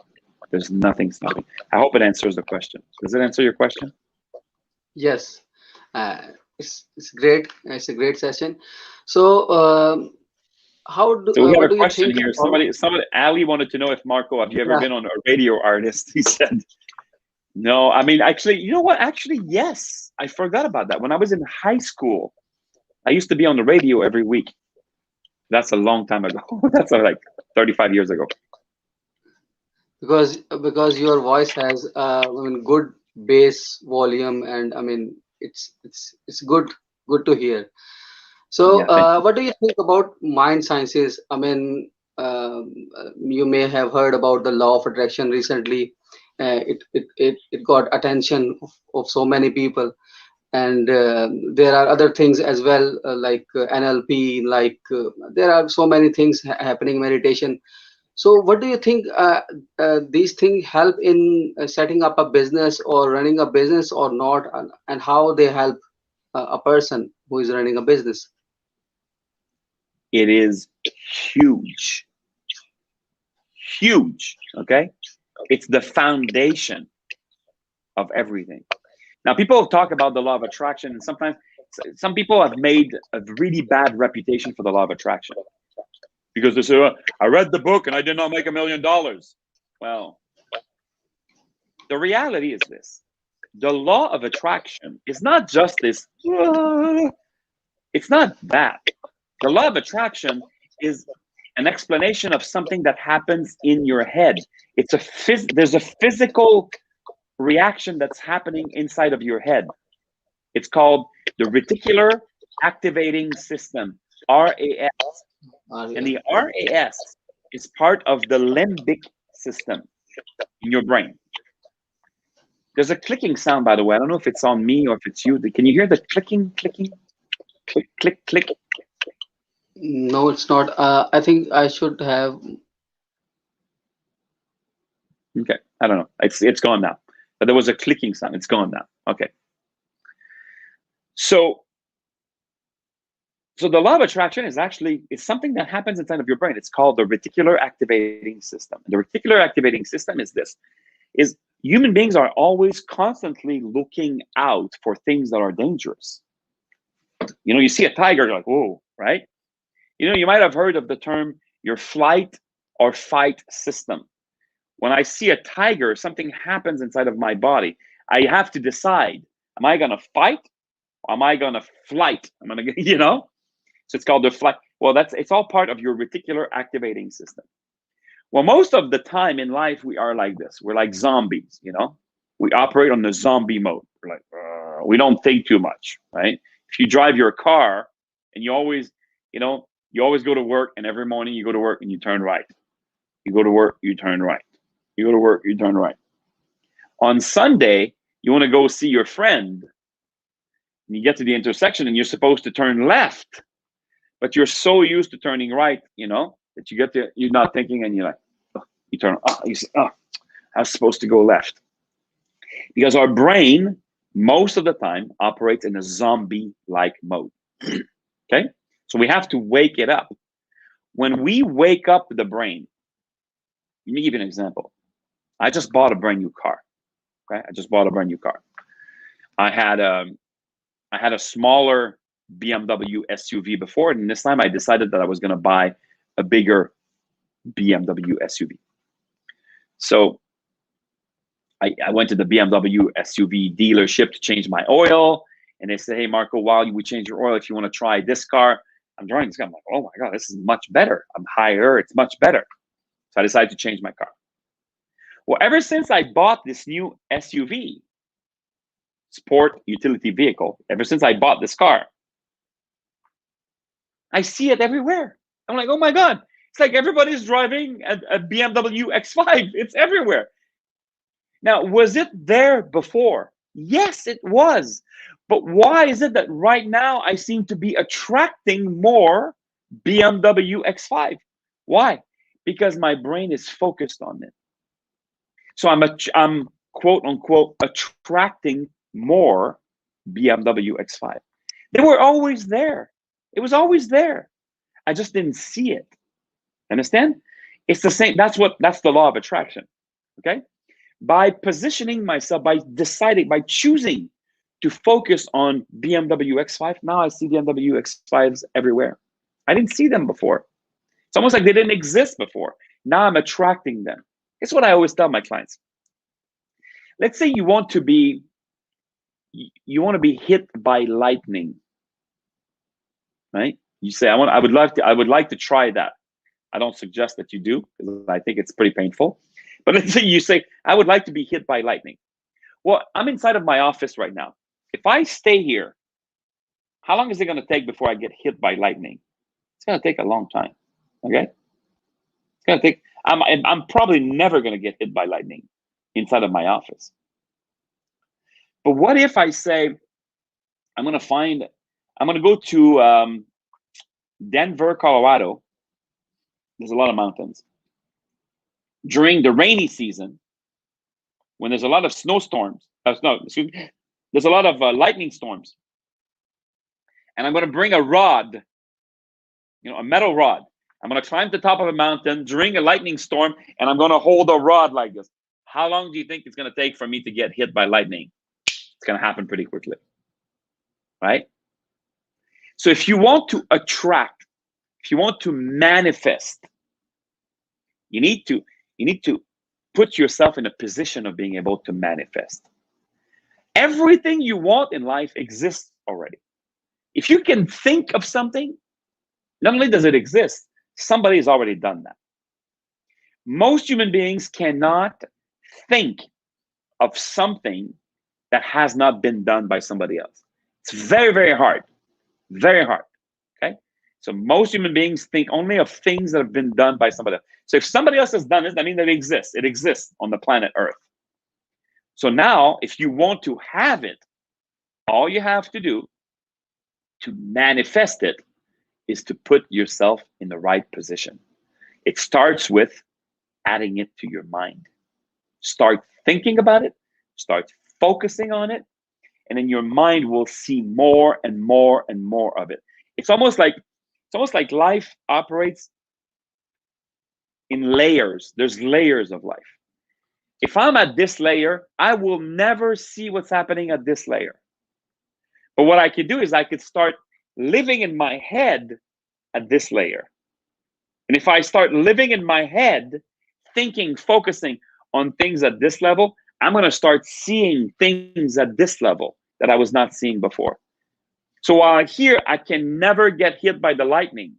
There's nothing stopping. I hope it answers the question. Does it answer your question? Yes. It's great. It's a great session. So So we have what a do you question think here. about? Somebody, Ali wanted to know if, Marco, have you ever Yeah. been on a radio artist? He said, no. I mean, actually, you know what? Actually, yes. I forgot about that. When I was in high school, I used to be on the radio every week. That's a long time ago. That's like 35 years ago. Because your voice has I mean good bass volume, and I mean it's good to hear. So Yeah, thank you. what do you think about mind sciences? I mean, you may have heard about the law of attraction recently. It got attention of so many people, and there are other things as well, like NLP, like there are so many things happening, meditation. So what do you think these things help in setting up a business or running a business or not, and how they help a person who is running a business? It is huge. Huge. Okay? It's the foundation of everything. Now, people talk about the law of attraction, and sometimes some people have made a really bad reputation for the law of attraction because they say, oh, I read the book and I did not make $1 million. Well, the reality is this. The law of attraction is not just this, it's not that. The law of attraction is an explanation of something that happens in your head. It's there's a physical reaction that's happening inside of your head. It's called the reticular activating system, RAS. And the RAS is part of the limbic system in your brain. There's a clicking sound, by the way. I don't know if it's on me or if it's you. Can you hear the clicking, click, click? No, it's not. I think I should have. Okay, I don't know. It's gone now. But there was a clicking sound. It's gone now. Okay. So the law of attraction is something that happens inside of your brain. It's called the reticular activating system. The reticular activating system is this: is human beings are always constantly looking out for things that are dangerous. You know, you see a tiger, you're like, whoa, right? You know, you might have heard of the term your flight or fight system. When I see a tiger, something happens inside of my body. I have to decide, am I going to fight or am I going to flight? I'm going to, you know? So it's called the flight. Well, it's all part of your reticular activating system. Well, most of the time in life, we are like this. We're like zombies, you know? We operate on the zombie mode. We're like, we don't think too much, right? If you drive your car and you always, you know, you always go to work, and every morning you go to work and you turn right. You go to work, you turn right. You go to work, you turn right. On Sunday, you want to go see your friend, and you get to the intersection and you're supposed to turn left, but you're so used to turning right, you know, that you get there, you're not thinking, and you're like, oh, you turn, you say, I was supposed to go left. Because our brain, most of the time, operates in a zombie-like mode. Okay? So we have to wake it up. When we wake up the brain, let me give you an example. I just bought a brand new car. Okay, I just bought a brand new car. I had a smaller BMW SUV before, and this time I decided that I was going to buy a bigger BMW SUV. So I went to the BMW SUV dealership to change my oil, and they said, "Hey, Marco, while we change your oil, if you want to try this car," I'm driving this car. I'm like, "Oh my God, this is much better. I'm higher. It's much better." So I decided to change my car. Well, ever since I bought this new SUV, sport utility vehicle, ever since I bought this car, I see it everywhere. I'm like, oh my God, it's like everybody's driving a BMW X5. It's everywhere. Now, was it there before? Yes, it was. But why is it that right now I seem to be attracting more BMW X5? Why? Because my brain is focused on it. So I'm quote unquote attracting more BMW X5. They were always there. It was always there. I just didn't see it. Understand? It's the same. That's the law of attraction. Okay? By positioning myself, by deciding, by choosing to focus on BMW X5, now I see BMW X5s everywhere. I didn't see them before. It's almost like they didn't exist before. Now I'm attracting them. It's what I always tell my clients. Let's say you want to be hit by lightning, right? You say, I would like to try that. I don't suggest that you do, because I think it's pretty painful. But let's say you say, I would like to be hit by lightning. Well, I'm inside of my office right now. If I stay here, how long is it going to take before I get hit by lightning? It's going to take a long time. Okay? It's going to take, I'm probably never going to get hit by lightning inside of my office. But what if I say, I'm going to go to Denver, Colorado. There's a lot of mountains. During the rainy season, when there's a lot of snowstorms, there's a lot of lightning storms. And I'm going to bring a rod, a metal rod. I'm going to climb to the top of a mountain during a lightning storm, and I'm going to hold a rod like this. How long do you think it's going to take for me to get hit by lightning? It's going to happen pretty quickly, right? So if you want to attract, if you want to manifest, you need to put yourself in a position of being able to manifest. Everything you want in life exists already. If you can think of something, not only does it exist, somebody has already done that. Most human beings cannot think of something that has not been done by somebody else. It's very, very hard. Very hard. Okay? So most human beings think only of things that have been done by somebody else. So if somebody else has done it, that means that it exists. It exists on the planet Earth. So now, if you want to have it, all you have to do to manifest it is to put yourself in the right position. It starts with adding it to your mind. Start thinking about it, start focusing on it, and then your mind will see more and more and more of it. It's almost like life operates in layers. There's layers of life. If I'm at this layer, I will never see what's happening at this layer. But what I could do is I could start living in my head at this layer. And if I start living in my head, thinking, focusing on things at this level, I'm going to start seeing things at this level that I was not seeing before. So while here, I can never get hit by the lightning.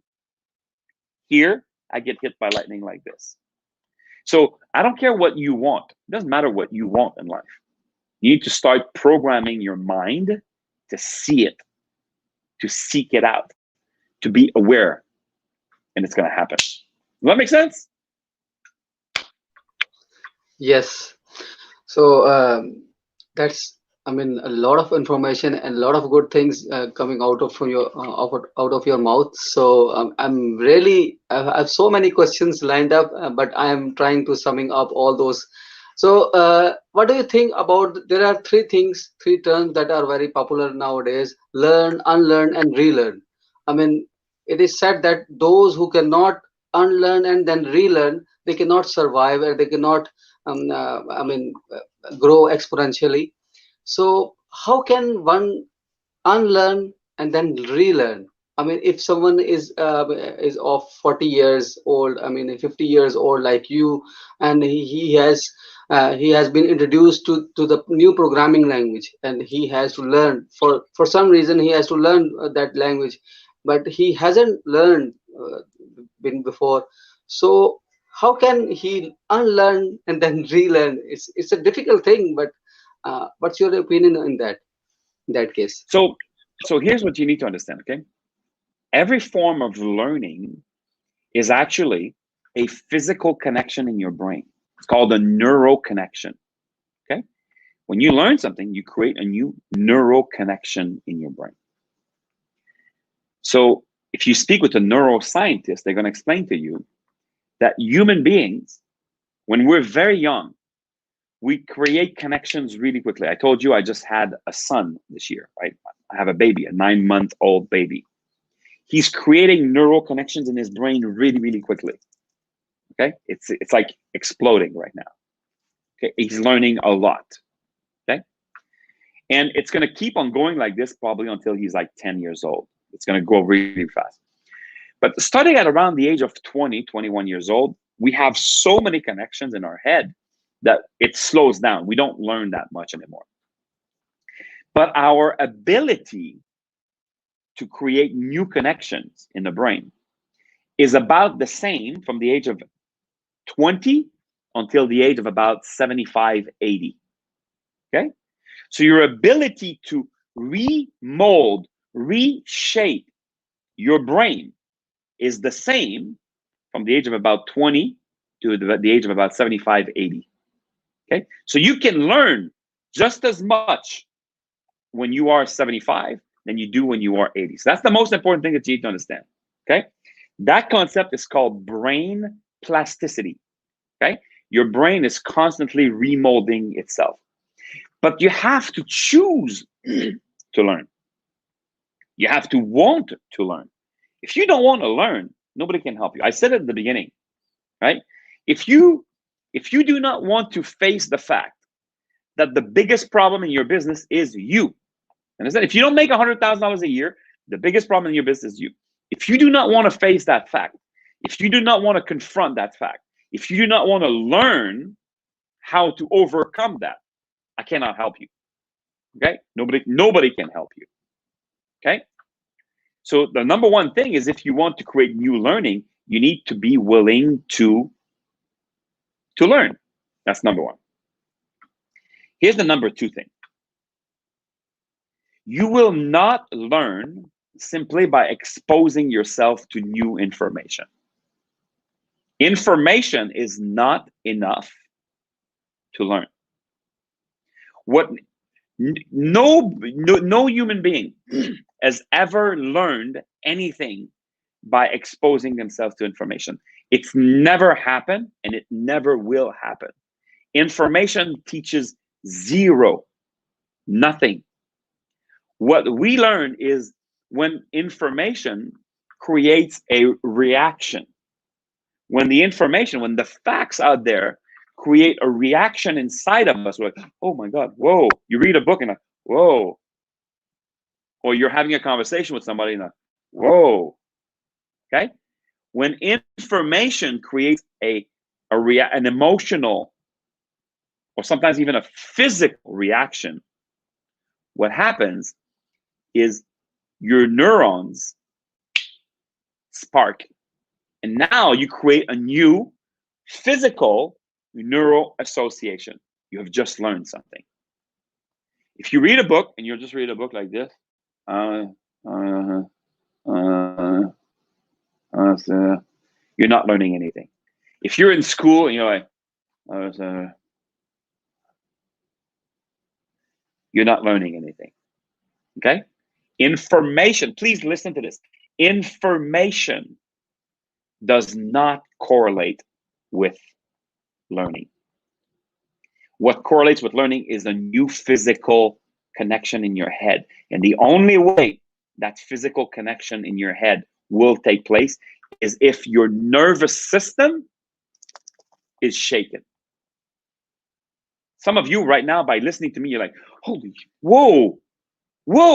Here, I get hit by lightning like this. So I don't care what you want. It doesn't matter what you want in life. You need to start programming your mind to see it, to seek it out, to be aware, and it's going to happen. Does that make sense? Yes. So that's, I mean, a lot of information and a lot of good things coming out of your mouth. So I'm really, I have so many questions lined up, but I am trying to summing up all those. So what do you think about, there are three terms that are very popular nowadays: learn, unlearn, and relearn. I mean, it is said that those who cannot unlearn and then relearn, they cannot survive, or they cannot grow exponentially. So how can one unlearn and then relearn? I mean, if someone is of 40 years old, I mean 50 years old like you, and he has been introduced to the new programming language, and he has to learn, for some reason he has to learn that language, but he hasn't learned been before. So how can he unlearn and then relearn? It's a difficult thing, but what's your opinion in that case? So here's what you need to understand, okay? Every form of learning is actually a physical connection in your brain. It's called a neural connection, okay? When you learn something, you create a new neural connection in your brain. So if you speak with a neuroscientist, they're going to explain to you that human beings, when we're very young, we create connections really quickly. I told you I just had a son this year, right? I have a baby, a 9-month-old baby. He's creating neural connections in his brain really, really quickly. Okay, it's like exploding right now. Okay, he's learning a lot. Okay, and it's going to keep on going like this probably until he's like 10 years old. It's going to go really fast. But starting at around the age of 20, 21 years old, we have so many connections in our head that it slows down. We don't learn that much anymore. But our ability to create new connections in the brain is about the same from the age of 20 until the age of about 75, 80. Okay? So your ability to remold, reshape your brain is the same from the age of about 20 to the age of about 75, 80. Okay? So you can learn just as much when you are 75 than you do when you are 80. So that's the most important thing that you need to understand. Okay? That concept is called brain plasticity. Okay? Your brain is constantly remolding itself. But you have to choose to learn. You have to want to learn. If you don't want to learn, nobody can help you. I said it at the beginning, right? If you do not want to face the fact that the biggest problem in your business is you, understand? If you don't make $100,000 a year, the biggest problem in your business is you. If you do not want to face that fact, if you do not want to confront that fact, if you do not want to learn how to overcome that, I cannot help you. Okay? Nobody can help you. Okay? So the number one thing is, if you want to create new learning, you need to be willing to learn. That's number one. Here's the number two thing. You will not learn simply by exposing yourself to new information. Information is not enough to learn. No human being has ever learned anything by exposing themselves to information. It's never happened, and it never will happen. Information teaches zero, nothing. What we learn is when information creates a reaction. When the facts out there create a reaction inside of us, we're like, oh my God, whoa. You read a book and like, whoa. Or you're having a conversation with somebody and like, whoa. Okay? When information creates an emotional, or sometimes even a physical reaction, what happens is your neurons spark. And now you create a new physical neural association. You have just learned something. If you read a book and you'll just read a book like this, you're not learning anything. If you're in school and you're like, you're not learning anything. Okay? Information, please listen to this. Information does not correlate with learning. What correlates with learning is a new physical connection in your head. And the only way that physical connection in your head will take place is if your nervous system is shaken. Some of you right now, by listening to me, you're like, holy, whoa,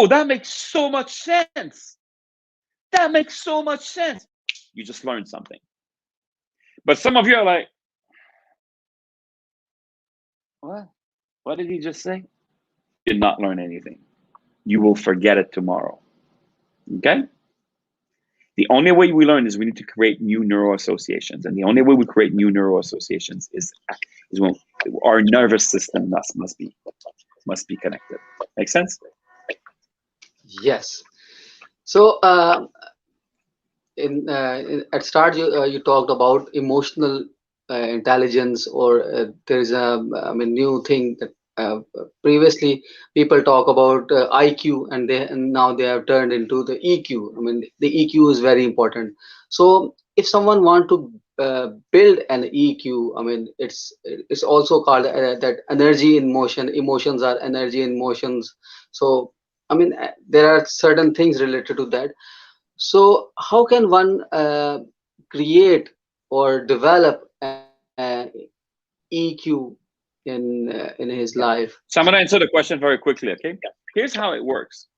that makes so much sense. That makes so much sense. You just learned something. But some of you are like, what? What did he just say? Did not learn anything. You will forget it tomorrow. Okay? The only way we learn is we need to create new neural associations. And the only way we create new neural associations is when our nervous system must be connected. Make sense? Yes. So at start you talked about emotional intelligence, or there is a new thing that previously people talk about IQ, and now they have turned into the EQ. I mean, the EQ is very important. So if someone want to build an EQ, I mean, it's also called that energy in motion. Emotions are energy in motions. So I mean, there are certain things related to that. So how can one create or develop EQ in his life? So I'm going to answer the question very quickly, okay? Here's how it works.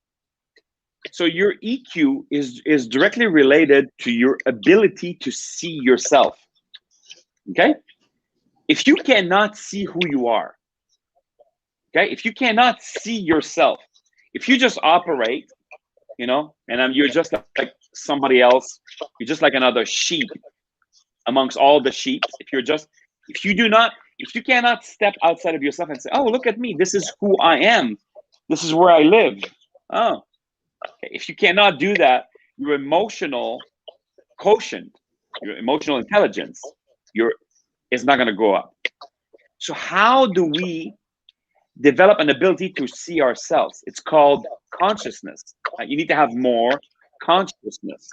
So your EQ is directly related to your ability to see yourself, okay? If you cannot see who you are, okay? If you cannot see yourself, if you just operate, you know, and you're just like somebody else, you're just like another sheep amongst all the sheep. If you cannot step outside of yourself and say, oh, look at me, this is who I am, this is where I live. Oh, okay. If you cannot do that, your emotional quotient, your emotional intelligence, is not going to go up. So how do we develop an ability to see ourselves? It's called consciousness. You need to have more consciousness.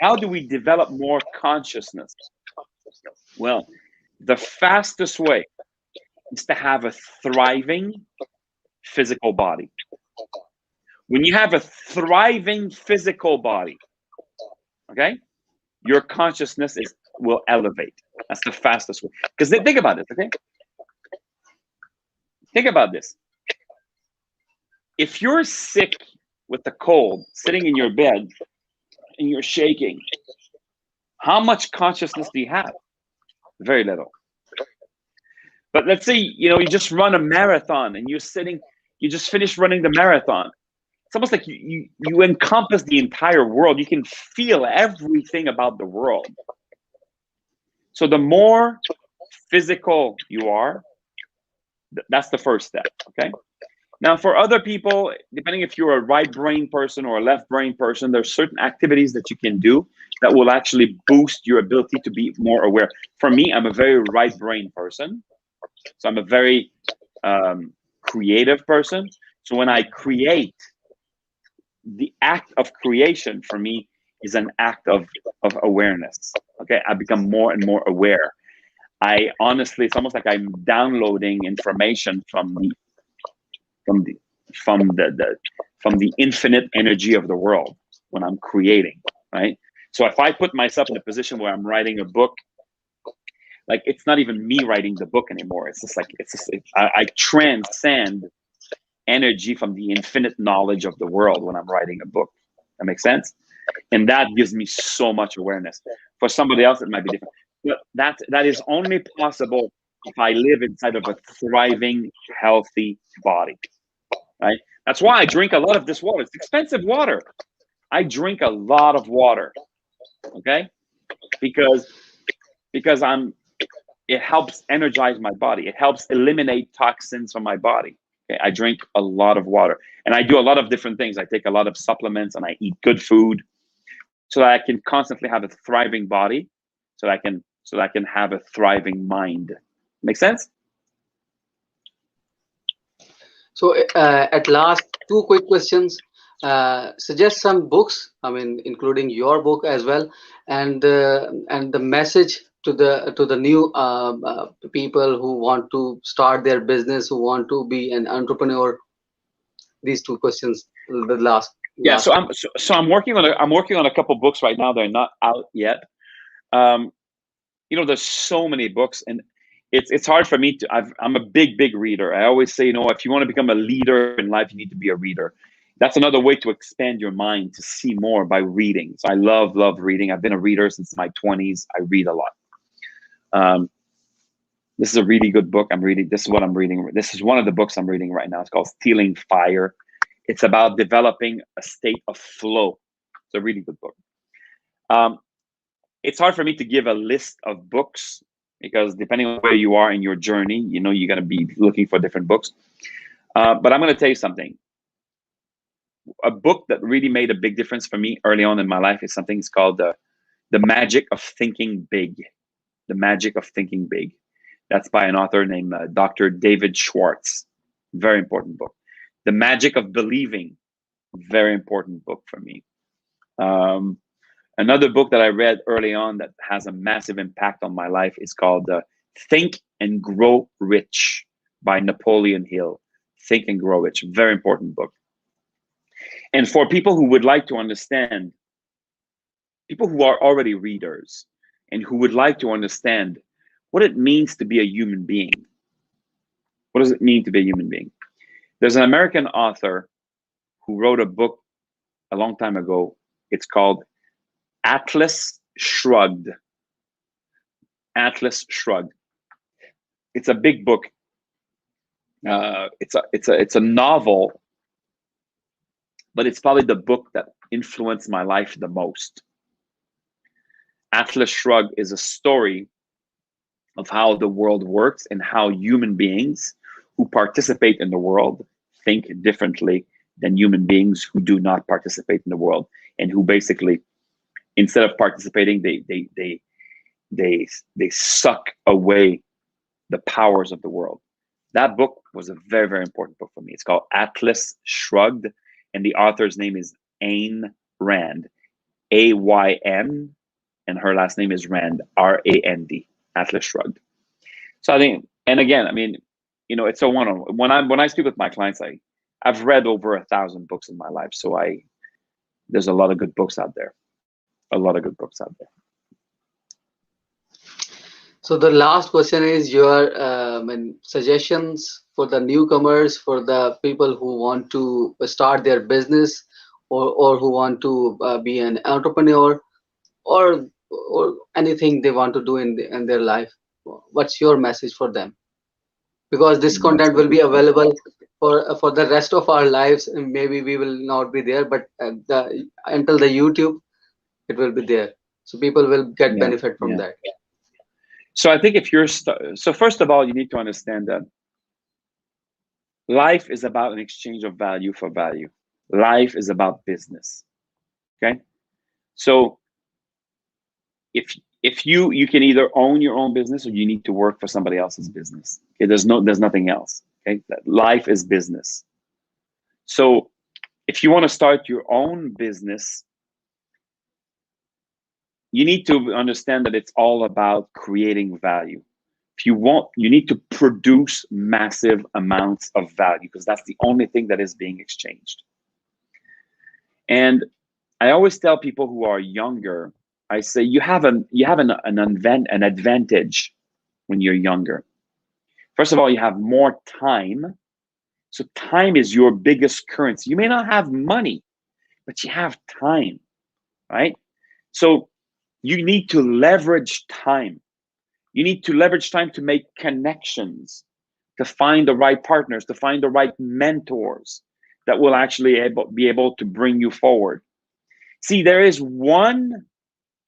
How do we develop more consciousness? Well, the fastest way is to have a thriving physical body. When you have a thriving physical body, okay, your consciousness will elevate. That's the fastest way. Because think about this, okay? Think about this. If you're sick with a cold, sitting in your bed, and you're shaking, how much consciousness do you have? Very little. But let's say, you know, you just run a marathon and you just finished running the marathon. It's almost like you encompass the entire world. You can feel everything about the world. So the more physical you are, that's the first step, okay? Now, for other people, depending if you're a right brain person or a left brain person, there's certain activities that you can do that will actually boost your ability to be more aware. For me, I'm a very right brain person. So I'm a very creative person. So when I create, the act of creation for me is an act of awareness. Okay, I become more and more aware. I honestly, it's almost like I'm downloading information from the infinite energy of the world when I'm creating, right? So if I put myself in a position where I'm writing a book, like it's not even me writing the book anymore. It's just like I transcend energy from the infinite knowledge of the world when I'm writing a book. That makes sense? And that gives me so much awareness. For somebody else, it might be different. But that is only possible if I live inside of a thriving, healthy body, right? That's why I drink a lot of this water. It's expensive water. I drink a lot of water, okay? Because it helps energize my body. It helps eliminate toxins from my body. Okay, I drink a lot of water, and I do a lot of different things. I take a lot of supplements, and I eat good food, so that I can constantly have a thriving body, so that I can have a thriving mind. Make sense? So at last, two quick questions. Suggest some books, I mean, including your book as well, and the message to the new people who want to start their business, who want to be an entrepreneur. These two questions, the last. Yeah. So I'm working on a couple books right now. They're not out yet. You know, there's so many books, and it's hard for me to. I'm a big reader. I always say, if you want to become a leader in life, you need to be a reader. That's another way to expand your mind, to see more by reading. So I love reading. I've been a reader since my 20s. I read a lot. This is a really good book I'm reading. This is what I'm reading. This is one of the books I'm reading right now. It's called Stealing Fire. It's about developing a state of flow. It's a really good book. It's hard for me to give a list of books because depending on where you are in your journey, you're going to be looking for different books. But I'm going to tell you something. A book that really made a big difference for me early on in my life is something. It's called The Magic of Thinking Big. The Magic of Thinking Big. That's by an author named Dr. David Schwartz. Very important book. The Magic of Believing. Very important book for me. Another book that I read early on that has a massive impact on my life is called Think and Grow Rich by Napoleon Hill. Think and Grow Rich. Very important book. And for people who would like to understand, people who are already readers and who would like to understand what it means to be a human being. What does it mean to be a human being? There's an American author who wrote a book a long time ago. It's called Atlas Shrugged. Atlas Shrugged. It's a big book. It's a novel, but it's probably the book that influenced my life the most. Atlas Shrugged is a story of how the world works and how human beings who participate in the world think differently than human beings who do not participate in the world, and who basically, instead of participating, they suck away the powers of the world. That book was a very, very important book for me. It's called Atlas Shrugged, and the author's name is Ayn Rand, A-Y-N, and her last name is Rand, R-A-N-D. Atlas Shrugged. So I think, and again, I mean, it's a one-on-one. When I speak with my clients, I've read over 1,000 books in my life. So there's a lot of good books out there. A lot of good books out there. So the last question is your suggestions for the newcomers, for the people who want to start their business or who want to be an entrepreneur or anything they want to do in their life. What's your message for them? Because this content will be available for the rest of our lives, and maybe we will not be there, but until the YouTube, it will be there. So people will get benefit from that. So I think if you're so first of all, you need to understand that life is about an exchange of value for value. Life is about business. Okay, so if you can either own your own business or you need to work for somebody else's business. Okay, there's nothing else. Okay, life is business. So if you want to start your own business, you need to understand that it's all about creating value. If you want, you need to produce massive amounts of value, because that's the only thing that is being exchanged. And I always tell people who are younger, I say you have an advantage when you're younger. First of all, you have more time. So time is your biggest currency. You may not have money, but you have time, right? So you need to leverage time. You need to leverage time to make connections, to find the right partners, to find the right mentors that will actually be able to bring you forward. See, there is one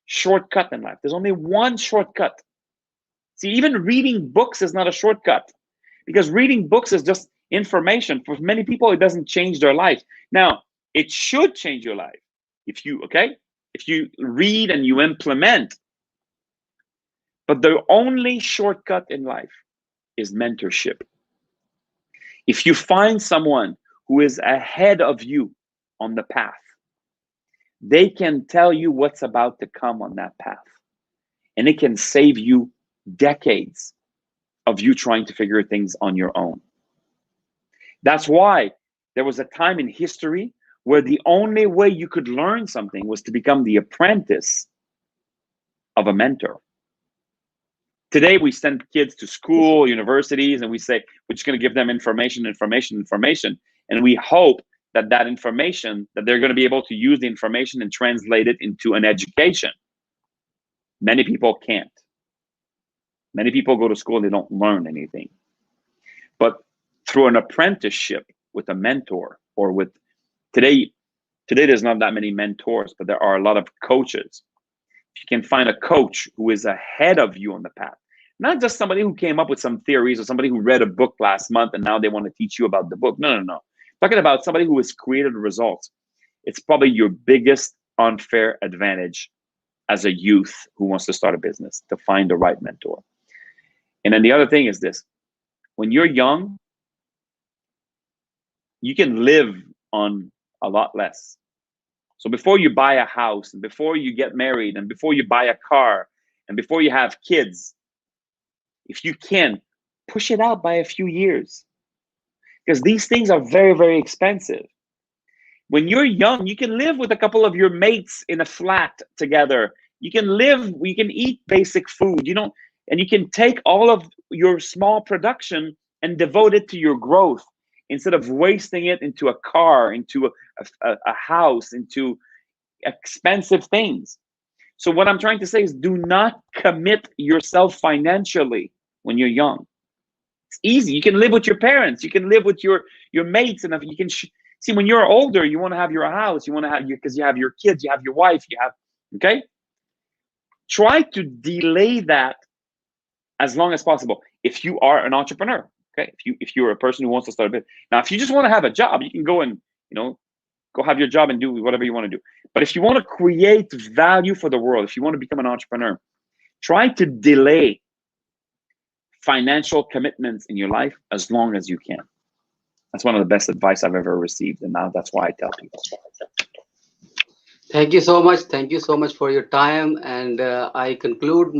shortcut in life. There's only one shortcut. See, even reading books is not a shortcut, because reading books is just information. For many people, it doesn't change their life. Now, it should change your life if you read and you implement. But the only shortcut in life is mentorship. If you find someone who is ahead of you on the path, they can tell you what's about to come on that path. And it can save you decades of you trying to figure things on your own. That's why there was a time in history where the only way you could learn something was to become the apprentice of a mentor. Today, we send kids to school, universities, and we say, we're just going to give them information. And we hope that that information, that they're going to be able to use the information and translate it into an education. Many people can't. Many people go to school and they don't learn anything. But through an apprenticeship with a mentor, or with today there's not that many mentors, but there are a lot of coaches. If you can find a coach who is ahead of you on the path, not just somebody who came up with some theories, or somebody who read a book last month and now they want to teach you about the book. No. Talking about somebody who has created results. It's probably your biggest unfair advantage as a youth who wants to start a business, to find the right mentor. And then the other thing is this: when you're young, you can live on a lot less. So before you buy a house, and before you get married, and before you buy a car, and before you have kids, if you can, push it out by a few years, because these things are very, very expensive. When you're young, you can live with a couple of your mates in a flat together. You can eat basic food, and you can take all of your small production and devote it to your growth, instead of wasting it into a car, into a house, into expensive things. So what I'm trying to say is, do not commit yourself financially when you're young. It's easy. You can live with your parents. You can live with your mates, and you can see, when you're older, you want to have your house. You want to have because you have your kids, you have your wife, okay. Try to delay that as long as possible. If you are an entrepreneur, okay. If you're a person who wants to start a business. Now, if you just want to have a job, you can go and go have your job and do whatever you want to do. But if you want to create value for the world, if you want to become an entrepreneur, try to delay financial commitments in your life as long as you can. That's one of the best advice I've ever received, and now that's why I tell people. Thank you so much. Thank you so much for your time. And I conclude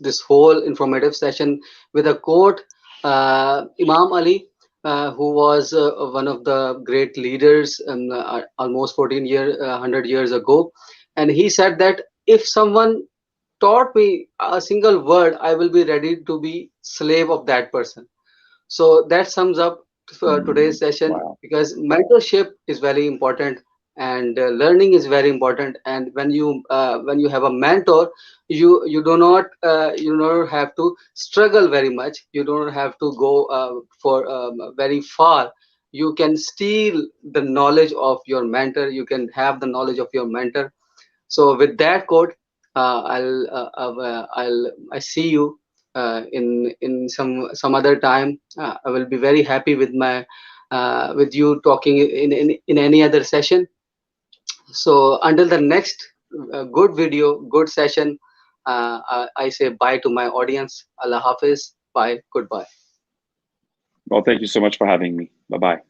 this whole informative session with a quote. Imam Ali, who was one of the great leaders almost 100 years ago, and he said that if someone taught me a single word, I will be ready to be slave of that person. So that sums up today's session. Wow. Because mentorship is very important, and learning is very important. And when you have a mentor, you do not have to struggle very much. You don't have to go for very far. You can steal the knowledge of your mentor. You can have the knowledge of your mentor. So with that quote, I see you in some other time. I will be very happy with with you talking in any other session. So until the next good video, good session, I say bye to my audience. Allah Hafiz. Bye. Goodbye. Well, thank you so much for having me. Bye-bye.